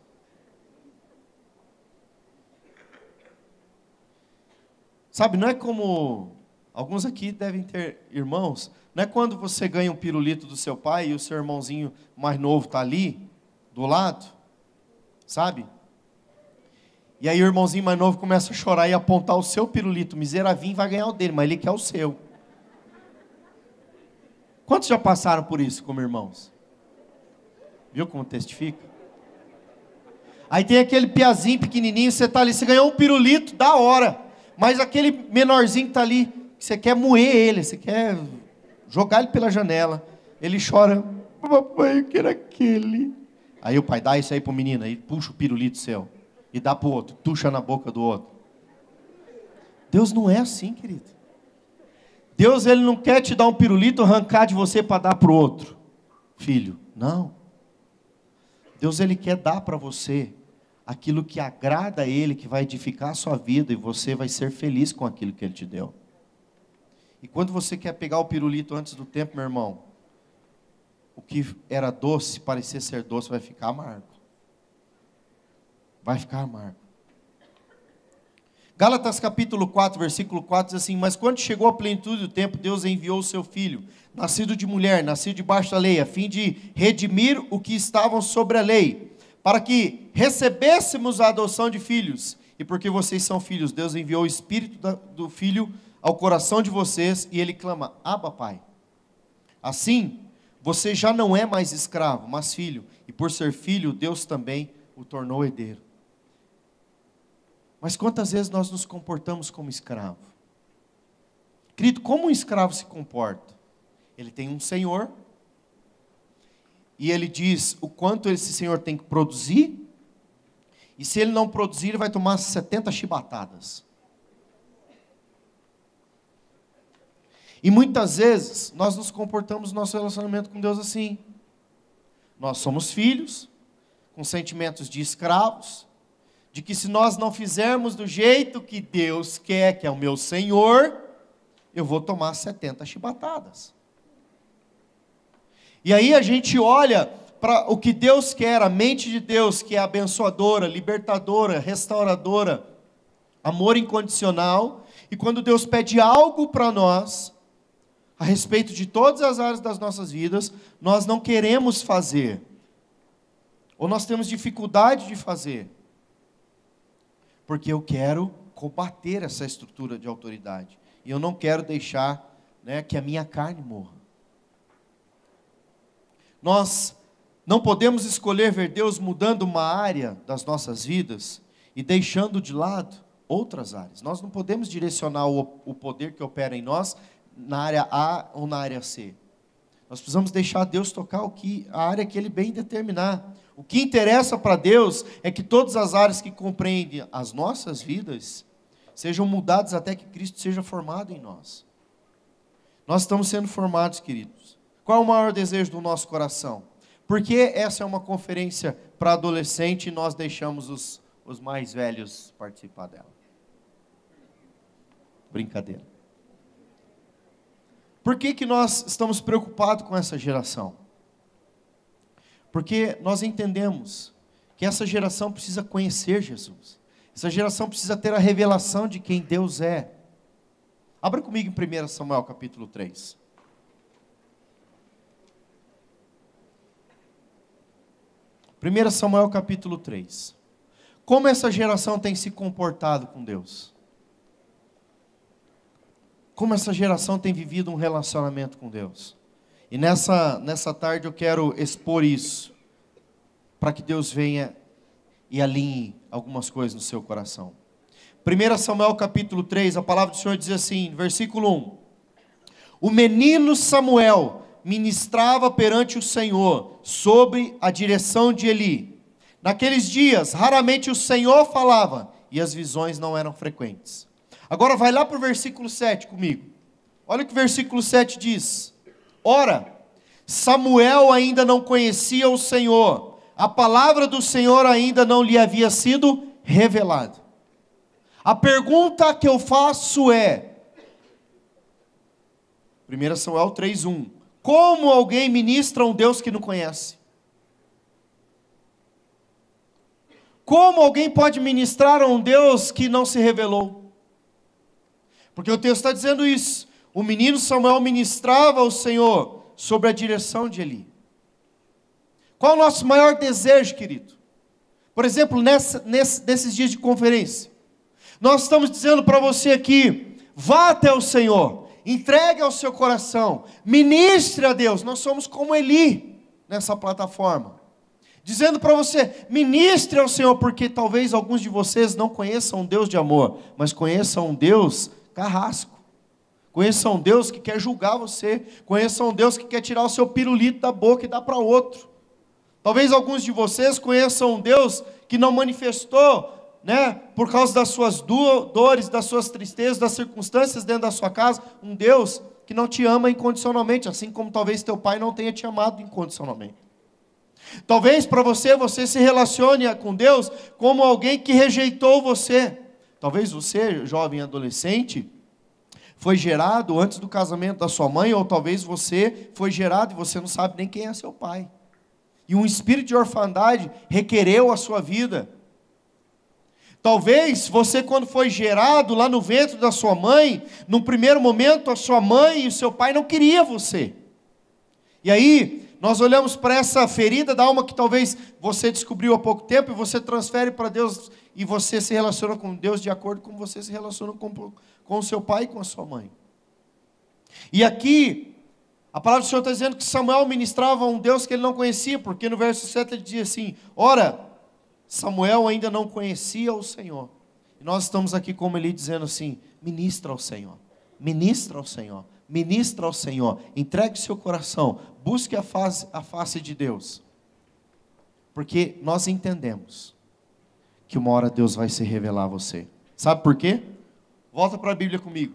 Sabe, não é como, alguns aqui devem ter irmãos, não é quando você ganha um pirulito do seu pai e o seu irmãozinho mais novo está ali, do lado, sabe? E aí o irmãozinho mais novo começa a chorar e apontar o seu pirulito, miserável, vai ganhar o dele, mas ele quer o seu. Quantos já passaram por isso como irmãos? Viu como testifica? Aí tem aquele piazinho pequenininho, você está ali, você ganhou um pirulito, da hora. Mas aquele menorzinho que está ali, você quer moer ele, você quer jogar ele pela janela. Ele chora, papai, eu quero aquele. Aí o pai dá isso aí para o menino, aí puxa o pirulito seu. E dá para o outro, tuxa na boca do outro. Deus não é assim, querido. Deus, Ele não quer te dar um pirulito, arrancar de você para dar para o outro filho. Não. Deus, Ele quer dar para você aquilo que agrada a Ele, que vai edificar a sua vida, e você vai ser feliz com aquilo que Ele te deu. E quando você quer pegar o pirulito antes do tempo, meu irmão, o que era doce, parecer ser doce, vai ficar amargo. Vai ficar amargo. Gálatas capítulo 4, versículo 4 diz assim: mas quando chegou a plenitude do tempo, Deus enviou o seu Filho, nascido de mulher, nascido debaixo da lei, a fim de redimir o que estavam sobre a lei, para que recebêssemos a adoção de filhos. E porque vocês são filhos, Deus enviou o Espírito do Filho ao coração de vocês, e Ele clama: Abba, Pai. Assim, você já não é mais escravo, mas filho, e por ser filho, Deus também o tornou herdeiro. Mas quantas vezes nós nos comportamos como escravo? Querido, como um escravo se comporta? Ele tem um senhor, e ele diz o quanto esse senhor tem que produzir, e se ele não produzir, ele vai tomar 70 chibatadas. E muitas vezes, nós nos comportamos no nosso relacionamento com Deus assim. Nós somos filhos, com sentimentos de escravos, de que se nós não fizermos do jeito que Deus quer, que é o meu Senhor, eu vou tomar 70 chibatadas. E aí a gente olha para o que Deus quer, a mente de Deus, que é abençoadora, libertadora, restauradora, amor incondicional, e quando Deus pede algo para nós, a respeito de todas as áreas das nossas vidas, nós não queremos fazer, ou nós temos dificuldade de fazer, porque eu quero combater essa estrutura de autoridade, e eu não quero deixar, que a minha carne morra. Nós não podemos escolher ver Deus mudando uma área das nossas vidas e deixando de lado outras áreas. Nós não podemos direcionar o poder que opera em nós na área A ou na área C. Nós precisamos deixar Deus tocar a área que Ele bem determinar. O que interessa para Deus é que todas as áreas que compreendem as nossas vidas sejam mudadas até que Cristo seja formado em nós. Nós estamos sendo formados, queridos. Qual é o maior desejo do nosso coração? Porque essa é uma conferência para adolescente e nós deixamos os mais velhos participar dela. Brincadeira. Por que nós estamos preocupados com essa geração? Porque nós entendemos que essa geração precisa conhecer Jesus. Essa geração precisa ter a revelação de quem Deus é. Abra comigo em 1 Samuel capítulo 3. 1 Samuel capítulo 3. Como essa geração tem se comportado com Deus? Como essa geração tem vivido um relacionamento com Deus? E nessa tarde eu quero expor isso, para que Deus venha e alinhe algumas coisas no seu coração. 1 Samuel capítulo 3, a palavra do Senhor diz assim, versículo 1. O menino Samuel ministrava perante o Senhor, sobre a direção de Eli. Naqueles dias, raramente o Senhor falava, e as visões não eram frequentes. Agora vai lá para o versículo 7 comigo. Olha o que o versículo 7 diz. Ora, Samuel ainda não conhecia o Senhor, a palavra do Senhor ainda não lhe havia sido revelada. A pergunta que eu faço é, 1 Samuel 3:1, como alguém ministra um Deus que não conhece? Como alguém pode ministrar a um Deus que não se revelou? Porque o texto está dizendo isso. O menino Samuel ministrava ao Senhor sobre a direção de Eli. Qual é o nosso maior desejo, querido? Por exemplo, nesses dias de conferência, nós estamos dizendo para você aqui, vá até o Senhor, entregue ao seu coração, ministre a Deus. Nós somos como Eli nessa plataforma, dizendo para você, ministre ao Senhor, porque talvez alguns de vocês não conheçam um Deus de amor, mas conheçam um Deus carrasco, conheçam um Deus que quer julgar você, conheçam um Deus que quer tirar o seu pirulito da boca e dar para outro. Talvez alguns de vocês conheçam um Deus que não manifestou né, por causa das suas dores, das suas tristezas, das circunstâncias dentro da sua casa, um Deus que não te ama incondicionalmente, assim como talvez teu pai não tenha te amado incondicionalmente. Talvez para você, você se relacione com Deus como alguém que rejeitou você. Talvez você, jovem adolescente, foi gerado antes do casamento da sua mãe, ou talvez você foi gerado e você não sabe nem quem é seu pai. E um espírito de orfandade requereu a sua vida. Talvez você, quando foi gerado lá no ventre da sua mãe, num primeiro momento a sua mãe e o seu pai não queriam você. E aí, nós olhamos para essa ferida da alma que talvez você descobriu há pouco tempo e você transfere para Deus e você se relaciona com Deus de acordo com você se relaciona com o seu pai e com a sua mãe. E aqui, a palavra do Senhor está dizendo que Samuel ministrava um Deus que ele não conhecia, porque no verso 7 ele diz assim: ora, Samuel ainda não conhecia o Senhor. E nós estamos aqui como ele dizendo assim: ministra ao Senhor, ministra ao Senhor, ministra ao Senhor, entregue seu coração, busque a face de Deus. Porque nós entendemos que uma hora Deus vai se revelar a você. Sabe por quê? Volta para a Bíblia comigo.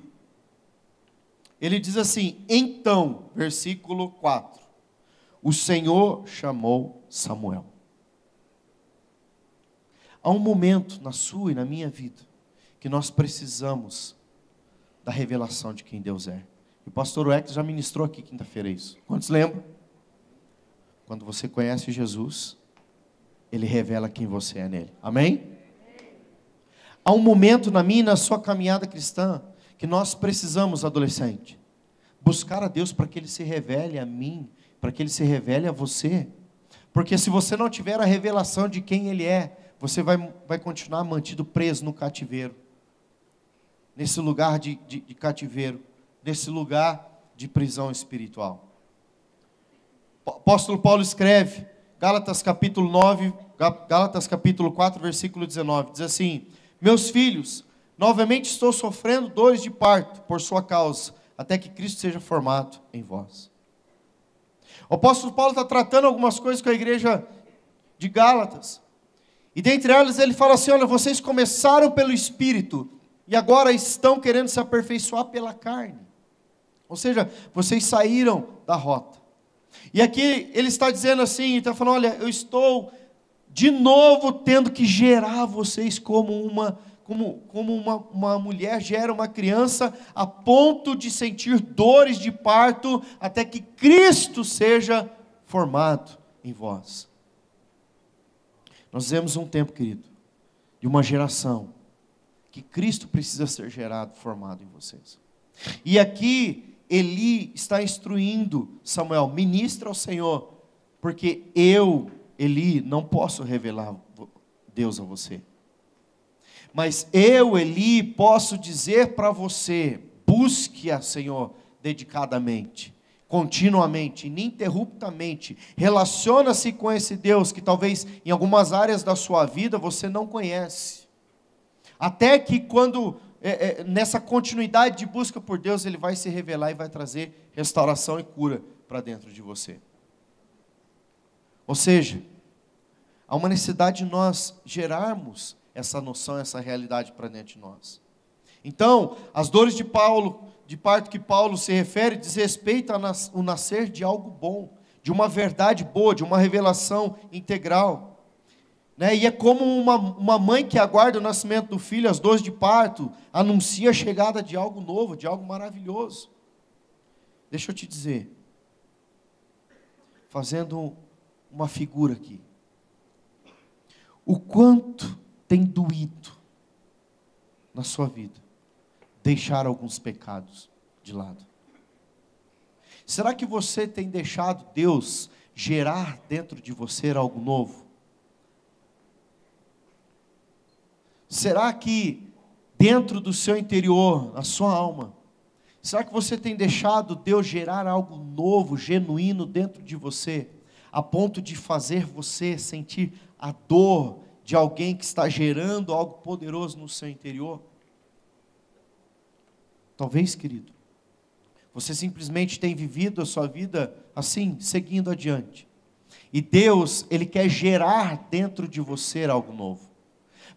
Ele diz assim: então, versículo 4, o Senhor chamou Samuel. Há um momento na sua e na minha vida que nós precisamos da revelação de quem Deus é. E o pastor Weck já ministrou aqui quinta-feira isso. Quantos lembram? Quando você conhece Jesus, Ele revela quem você é nele. Amém? Há um momento na minha e na sua caminhada cristã que nós precisamos, adolescente, buscar a Deus para que Ele se revele a mim, para que Ele se revele a você. Porque se você não tiver a revelação de quem Ele é, você vai continuar mantido preso no cativeiro. Nesse lugar de cativeiro, nesse lugar de prisão espiritual. O apóstolo Paulo escreve, Gálatas capítulo 4, versículo 19, diz assim: meus filhos, novamente estou sofrendo dores de parto por sua causa, até que Cristo seja formado em vós. O apóstolo Paulo está tratando algumas coisas com a igreja de Gálatas. E dentre elas ele fala assim: olha, vocês começaram pelo Espírito e agora estão querendo se aperfeiçoar pela carne. Ou seja, vocês saíram da rota. E aqui ele está dizendo assim, está falando: olha, eu estou de novo tendo que gerar vocês como uma mulher gera uma criança, a ponto de sentir dores de parto, até que Cristo seja formado em vós. Nós vivemos um tempo, querido, de uma geração que Cristo precisa ser gerado, formado em vocês. E aqui Eli está instruindo Samuel: ministra ao Senhor, porque eu, Eli, não posso revelar Deus a você. Mas eu, Eli, posso dizer para você: busque a Senhor dedicadamente, continuamente, ininterruptamente. Relaciona-se com esse Deus que talvez em algumas áreas da sua vida você não conhece. Até que quando, nessa continuidade de busca por Deus, Ele vai se revelar e vai trazer restauração e cura para dentro de você. Ou seja, há uma necessidade de nós gerarmos essa noção, essa realidade para dentro de nós. Então, as dores de parto que Paulo se refere, diz respeito ao nascer de algo bom, de uma verdade boa, de uma revelação integral. Né? E é como uma mãe que aguarda o nascimento do filho, as dores de parto, anuncia a chegada de algo novo, de algo maravilhoso. Deixa eu te dizer, fazendo uma figura aqui, o quanto tem doído na sua vida deixar alguns pecados de lado. Será que você tem deixado Deus gerar dentro de você algo novo? Será que dentro do seu interior, na sua alma, será que você tem deixado Deus gerar algo novo, genuíno dentro de você, a ponto de fazer você sentir a dor de alguém que está gerando algo poderoso no seu interior? Talvez, querido, você simplesmente tem vivido a sua vida assim, seguindo adiante. E Deus, Ele quer gerar dentro de você algo novo.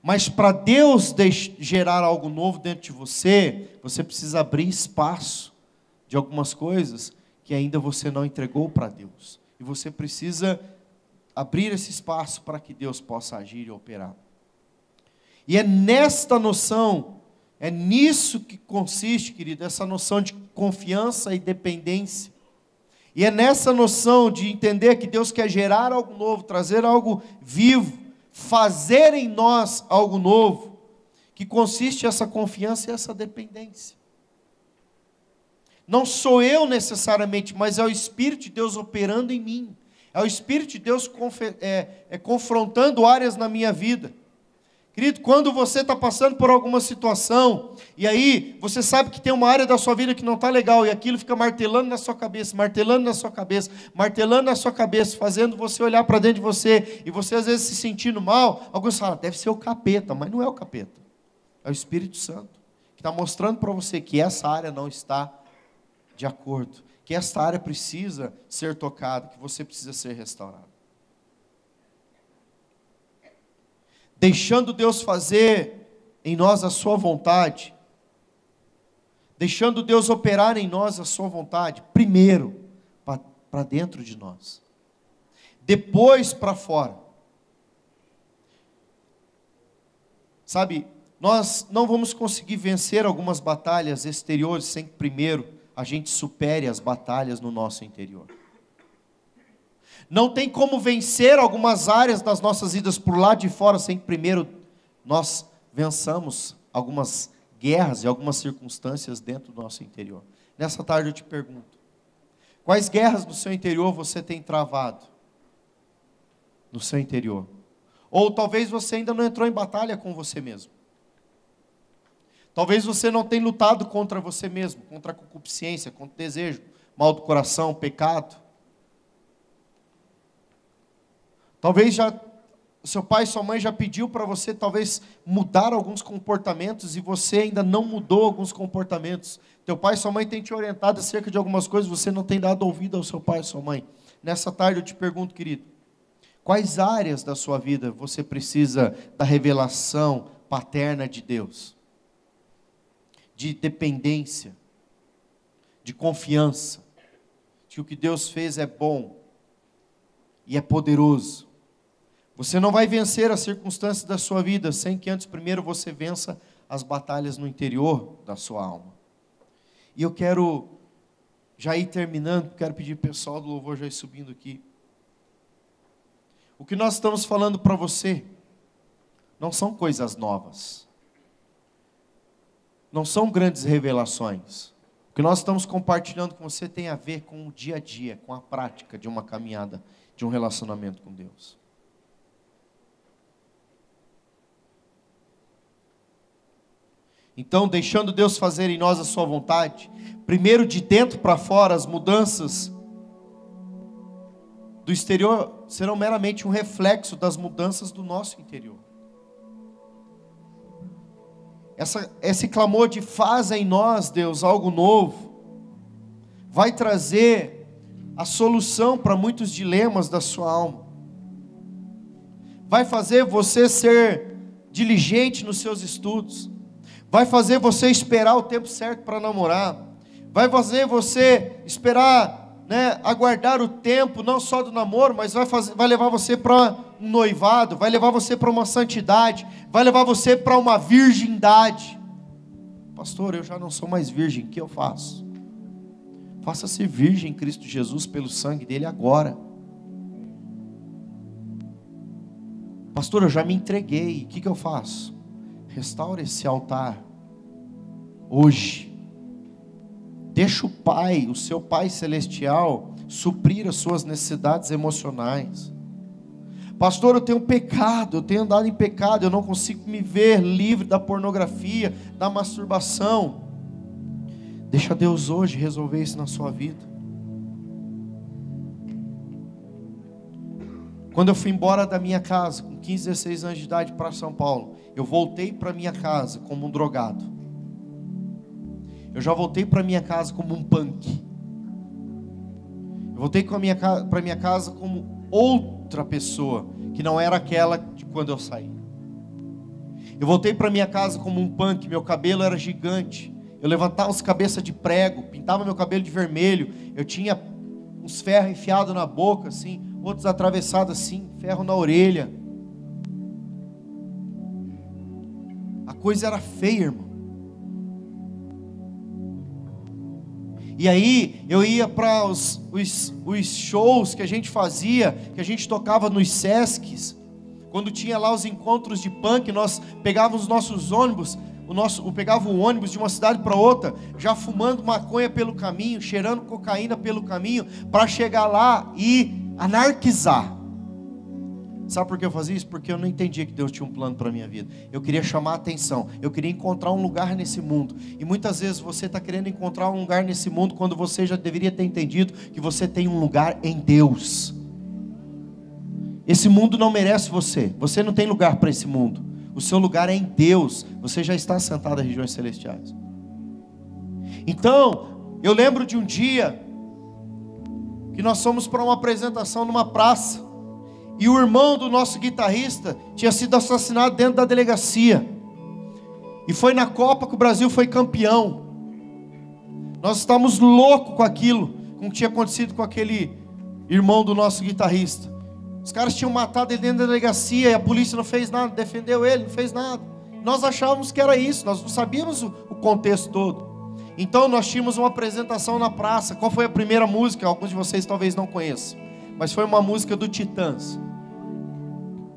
Mas para Deus gerar algo novo dentro de você, você precisa abrir espaço de algumas coisas que ainda você não entregou para Deus. E você precisa abrir esse espaço para que Deus possa agir e operar. E é nesta noção, é nisso que consiste, querido, essa noção de confiança e dependência. E é nessa noção de entender que Deus quer gerar algo novo, trazer algo vivo, fazer em nós algo novo, que consiste essa confiança e essa dependência. Não sou eu necessariamente, mas é o Espírito de Deus operando em mim. É o Espírito de Deus confrontando áreas na minha vida. Querido, quando você está passando por alguma situação, e aí você sabe que tem uma área da sua vida que não está legal, e aquilo fica martelando na sua cabeça, martelando na sua cabeça, martelando na sua cabeça, fazendo você olhar para dentro de você, e você às vezes se sentindo mal, alguns falam, deve ser o capeta, mas não é o capeta, é o Espírito Santo, que está mostrando para você que essa área não está de acordo, que essa área precisa ser tocada, que você precisa ser restaurado. Deixando Deus fazer em nós a sua vontade, deixando Deus operar em nós a sua vontade, primeiro para dentro de nós, depois para fora. Sabe, nós não vamos conseguir vencer algumas batalhas exteriores sem que primeiro a gente supere as batalhas no nosso interior. Não tem como vencer algumas áreas das nossas vidas por lá de fora sem que primeiro nós vençamos algumas guerras e algumas circunstâncias dentro do nosso interior. Nessa tarde eu te pergunto, quais guerras no seu interior você tem travado? No seu interior. Ou talvez você ainda não entrou em batalha com você mesmo. Talvez você não tenha lutado contra você mesmo, contra a concupiscência, contra o desejo, mal do coração, pecado. Talvez seu pai e sua mãe já pediu para você talvez mudar alguns comportamentos e você ainda não mudou alguns comportamentos. Teu pai e sua mãe têm te orientado acerca de algumas coisas, você não tem dado ouvido ao seu pai e sua mãe. Nessa tarde eu te pergunto, querido, quais áreas da sua vida você precisa da revelação paterna de Deus? De dependência, de confiança, de que o que Deus fez é bom e é poderoso. Você não vai vencer as circunstâncias da sua vida sem que antes primeiro você vença as batalhas no interior da sua alma. E eu quero já ir terminando, quero pedir para o pessoal do louvor já ir subindo aqui. O que nós estamos falando para você não são coisas novas. Não são grandes revelações. O que nós estamos compartilhando com você tem a ver com o dia a dia, com a prática de uma caminhada, de um relacionamento com Deus. Então, deixando Deus fazer em nós a sua vontade, primeiro de dentro para fora, as mudanças do exterior serão meramente um reflexo das mudanças do nosso interior. Esse clamor de faz em nós, Deus, algo novo, vai trazer a solução para muitos dilemas da sua alma. Vai fazer você ser diligente nos seus estudos. Vai fazer você esperar o tempo certo para namorar. Vai fazer você esperar, aguardar o tempo, não só do namoro, mas vai levar você para um noivado, vai levar você para uma santidade, vai levar você para uma virgindade. Pastor, eu já não sou mais virgem, o que eu faço? Faça-se virgem em Cristo Jesus pelo sangue dele agora. Pastor, eu já me entreguei, o que eu faço? Restaura esse altar hoje. Deixa o Pai, o seu Pai celestial, suprir as suas necessidades emocionais. Pastor, eu tenho pecado, eu tenho andado em pecado, eu não consigo me ver livre da pornografia, da masturbação. Deixa Deus hoje resolver isso na sua vida. Quando eu fui embora da minha casa, com 15, 16 anos de idade para São Paulo, eu voltei para minha casa como um drogado. Eu já voltei para minha casa como um punk. Eu voltei para minha casa como outra pessoa, que não era aquela de quando eu saí. Eu voltei para minha casa como um punk, meu cabelo era gigante. Eu levantava uns cabeças de prego, pintava meu cabelo de vermelho. Eu tinha uns ferros enfiados na boca, assim, outros atravessados assim, ferro na orelha. A coisa era feia, irmão. E aí eu ia para os shows que a gente fazia, que a gente tocava nos Sescs. Quando tinha lá os encontros de punk, nós pegávamos os nossos ônibus, pegava o ônibus de uma cidade para outra, já fumando maconha pelo caminho, cheirando cocaína pelo caminho, para chegar lá e anarquizar. Sabe por que eu fazia isso? Porque eu não entendia que Deus tinha um plano para a minha vida. Eu queria chamar a atenção, eu queria encontrar um lugar nesse mundo. E muitas vezes você está querendo encontrar um lugar nesse mundo, quando você já deveria ter entendido que você tem um lugar em Deus. Esse mundo não merece você, você não tem lugar para esse mundo. O seu lugar é em Deus, você já está sentado em regiões celestiais. Então, eu lembro de um dia que nós fomos para uma apresentação numa praça, e o irmão do nosso guitarrista tinha sido assassinado dentro da delegacia. E foi na Copa que o Brasil foi campeão. Nós estávamos loucos com aquilo, com o que tinha acontecido com aquele irmão do nosso guitarrista. Os caras tinham matado ele dentro da delegacia e a polícia não fez nada, defendeu ele, não fez nada. Nós achávamos que era isso, nós não sabíamos o contexto todo. Então nós tínhamos uma apresentação na praça. Qual foi a primeira música? Alguns de vocês talvez não conheçam, mas foi uma música do Titãs.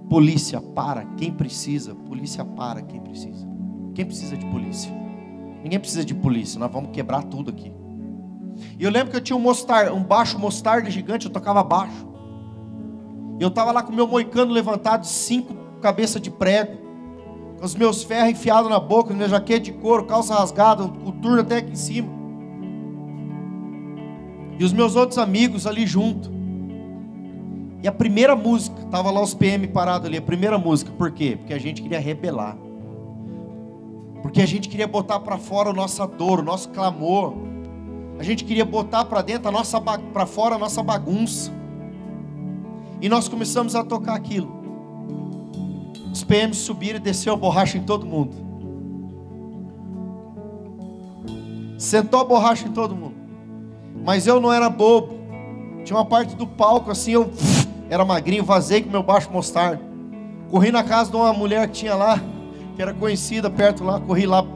Polícia para quem precisa, polícia para quem precisa. Quem precisa de polícia? Ninguém precisa de polícia, nós vamos quebrar tudo aqui. E eu lembro que eu tinha um baixo mostarda gigante, eu tocava baixo. E eu estava lá com o meu moicano levantado, 5 cabeças de prego, com os meus ferros enfiados na boca, minha jaqueta de couro, calça rasgada, coturno até aqui em cima. E os meus outros amigos ali junto. E a primeira música, estava lá os PM parados ali, a primeira música, por quê? Porque a gente queria rebelar. Porque a gente queria botar para fora a nossa dor, o nosso clamor. A gente queria botar para dentro para fora a nossa bagunça. E nós começamos a tocar aquilo. Os PMs subiram e desceu a borracha em todo mundo. Sentou a borracha em todo mundo. Mas eu não era bobo. Tinha uma parte do palco assim, eu era magrinho, vazei com meu baixo mostarda. Corri na casa de uma mulher que tinha lá, que era conhecida perto lá. Corri lá,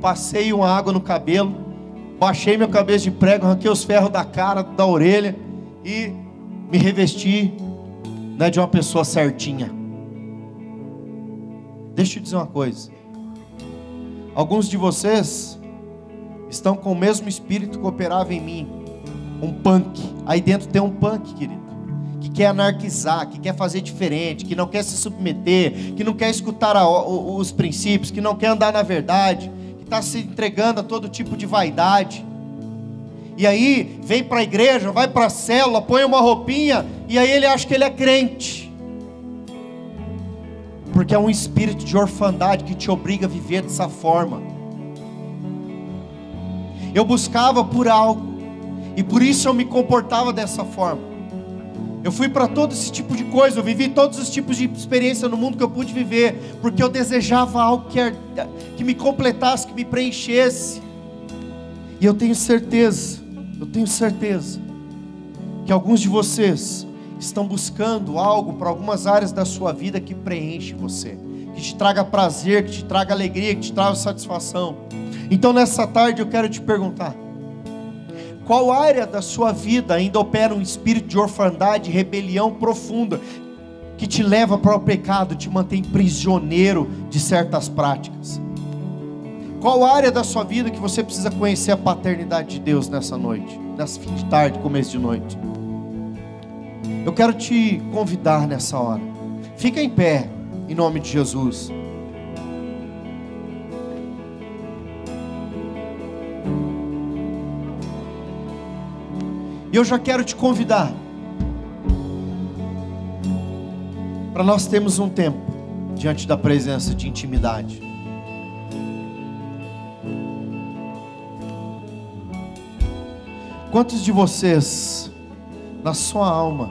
passei uma água no cabelo, baixei meu cabeça de prego, arranquei os ferros da cara, da orelha e me revesti, né, de uma pessoa certinha. Deixa eu te dizer uma coisa. Alguns de vocês estão com o mesmo espírito que operava em mim. Um punk. Aí dentro tem um punk, querido, que quer anarquizar, que quer fazer diferente, que não quer se submeter, que não quer escutar os princípios, que não quer andar na verdade, que está se entregando a todo tipo de vaidade. E aí vem para a igreja, vai para a célula, põe uma roupinha, e aí ele acha que ele é crente. Porque é um espírito de orfandade que te obriga a viver dessa forma. Eu buscava por algo, e por isso eu me comportava dessa forma. Eu fui para todo esse tipo de coisa, eu vivi todos os tipos de experiência no mundo que eu pude viver, porque eu desejava algo que me completasse, que me preenchesse. E eu tenho certeza, que alguns de vocês estão buscando algo para algumas áreas da sua vida que preenche você, que te traga prazer, que te traga alegria, que te traga satisfação. Então nessa tarde eu quero te perguntar: qual área da sua vida ainda opera um espírito de orfandade, rebelião profunda, que te leva para o pecado, te mantém prisioneiro de certas práticas? Qual área da sua vida que você precisa conhecer a paternidade de Deus nessa noite, nessa fim de tarde, começo de noite? Eu quero te convidar nessa hora. Fica em pé, em nome de Jesus. E eu já quero te convidar para nós termos um tempo diante da presença de intimidade. Quantos de vocês, na sua alma,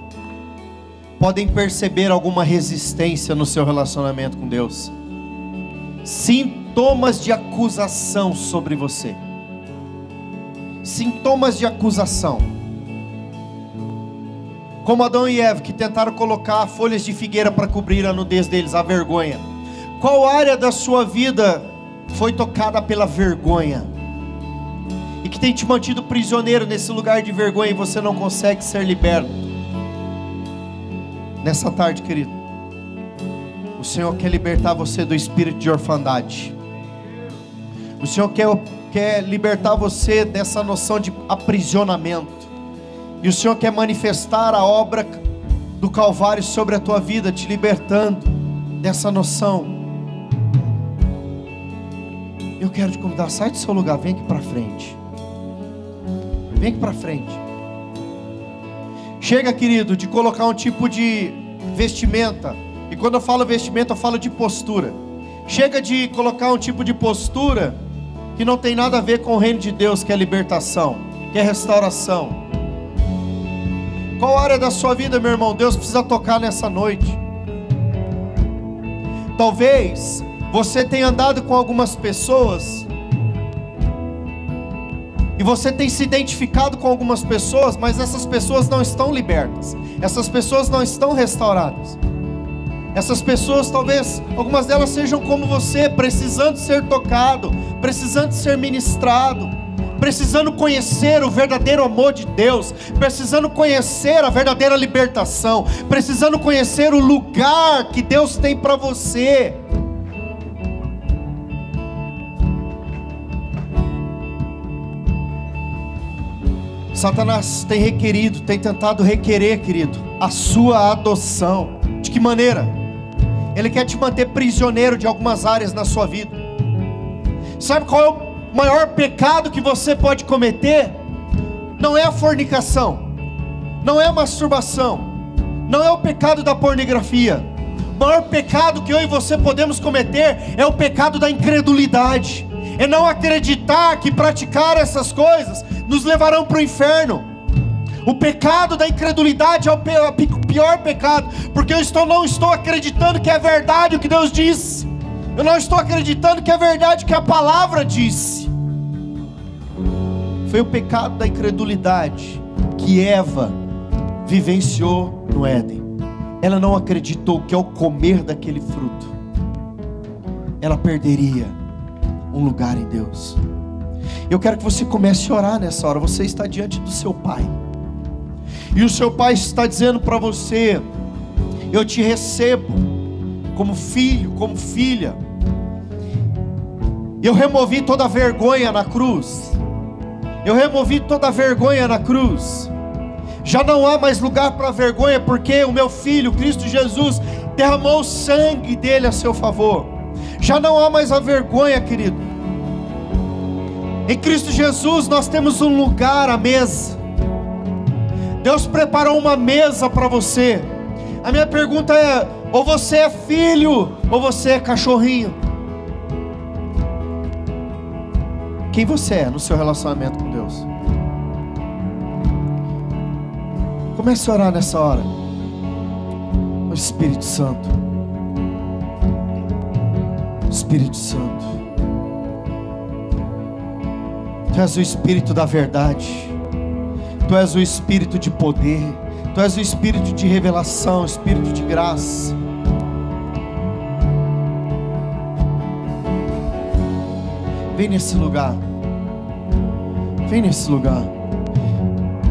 podem perceber alguma resistência no seu relacionamento com Deus? sintomas de acusação sobre você. Sintomas de acusação. Como Adão e Eva, que tentaram colocar folhas de figueira para cobrir a nudez deles, a vergonha. Qual área da sua vida foi tocada pela vergonha? E que tem te mantido prisioneiro nesse lugar de vergonha e você não consegue ser liberto? Nessa tarde, querido, o Senhor quer libertar você do espírito de orfandade. O Senhor quer libertar você dessa noção de aprisionamento. E o Senhor quer manifestar a obra do Calvário sobre a tua vida, te libertando dessa noção. Eu quero te convidar, sai do seu lugar, vem aqui para frente. Vem aqui para frente. Chega, querido, de colocar um tipo de vestimenta. E quando eu falo vestimenta, eu falo de postura. Chega de colocar um tipo de postura que não tem nada a ver com o reino de Deus, que é libertação, que é restauração. Qual área da sua vida, meu irmão, Deus precisa tocar nessa noite? Talvez você tenha andado com algumas pessoas e você tem se identificado com algumas pessoas, mas essas pessoas não estão libertas. Essas pessoas não estão restauradas. Essas pessoas, talvez, algumas delas sejam como você, precisando ser tocado, precisando ser ministrado, precisando conhecer o verdadeiro amor de Deus, precisando conhecer a verdadeira libertação, precisando conhecer o lugar que Deus tem para você. Satanás tem tentado requerer, querido, a sua adoção. De que maneira? Ele quer te manter prisioneiro de algumas áreas na sua vida. Sabe qual é o maior pecado que você pode cometer? Não é a fornicação, não é a masturbação, não é o pecado da pornografia. O maior pecado que eu e você podemos cometer é o pecado da incredulidade. É não acreditar que praticar essas coisas nos levarão para o inferno. O pecado da incredulidade é o pior pecado, porque eu não estou acreditando que é verdade o que Deus disse. Eu não estou acreditando que é verdade o que a palavra disse. Foi o pecado da incredulidade que Eva vivenciou no Éden. Ela não acreditou que ao comer daquele fruto, ela perderia um lugar em Deus. Eu quero que você comece a orar nessa hora. Você está diante do seu pai, e o seu pai está dizendo para você: eu te recebo como filho, como filha. Eu removi toda a vergonha na cruz. Eu removi toda a vergonha na cruz. Já não há mais lugar para vergonha, porque o meu filho, Cristo Jesus, derramou o sangue dele a seu favor. Já não há mais a vergonha, querido. Em Cristo Jesus nós temos um lugar à mesa. Deus preparou uma mesa para você. A minha pergunta é: ou você é filho, ou você é cachorrinho? Quem você é no seu relacionamento com Deus? Comece a orar nessa hora. O Espírito Santo, Espírito Santo, Tu és o Espírito da verdade, Tu és o Espírito de poder, Tu és o Espírito de revelação, Espírito de graça. Vem nesse lugar. Vem nesse lugar.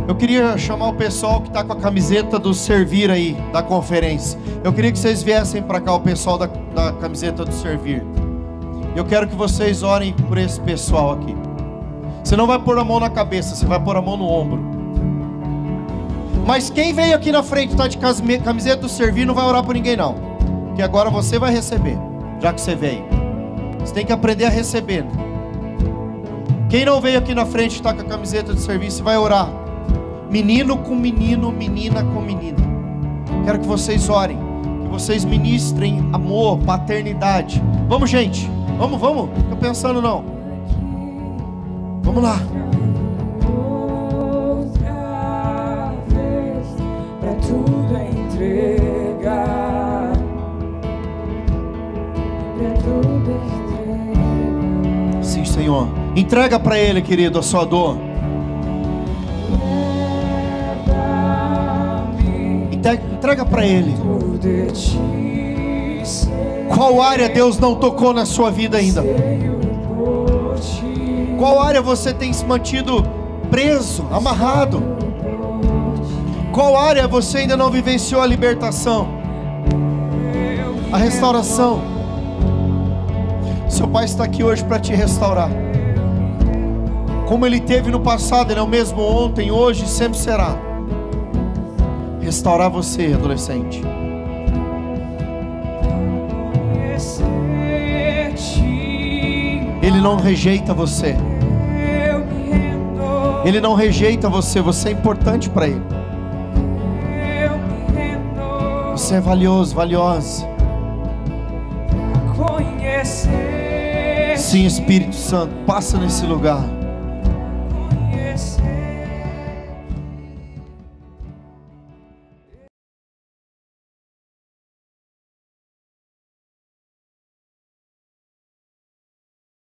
Eu queria chamar o pessoal que está com a camiseta do Servir aí, da conferência. Eu queria que vocês viessem para cá, o pessoal da camiseta do Servir. Eu quero que vocês orem por esse pessoal aqui. Você não vai pôr a mão na cabeça, você vai pôr a mão no ombro. Mas quem veio aqui na frente, está de camiseta do Servir, não vai orar por ninguém não. Porque agora você vai receber, já que você veio. Você tem que aprender a receber. Quem não veio aqui na frente, está com a camiseta do serviço, vai orar. Menino com menino, menina com menina. Quero que vocês orem, que vocês ministrem amor, paternidade. Vamos, gente, vamos, não fica pensando não. Vamos lá. Outra vez, pra tudo entregar, pra tudo entregar. Entrega para Ele, querido, a sua dor. Entrega para Ele. Qual área Deus não tocou na sua vida ainda? Qual área você tem se mantido preso, amarrado? Qual área você ainda não vivenciou a libertação, a restauração? Seu Pai está aqui hoje para te restaurar. Como Ele teve no passado, Ele é o mesmo ontem, hoje e sempre será. Restaurar você, adolescente. Ele não rejeita você. Ele não rejeita você. Você é importante para Ele. Você é valioso, valiosa. Sim, Espírito Santo, passa nesse lugar.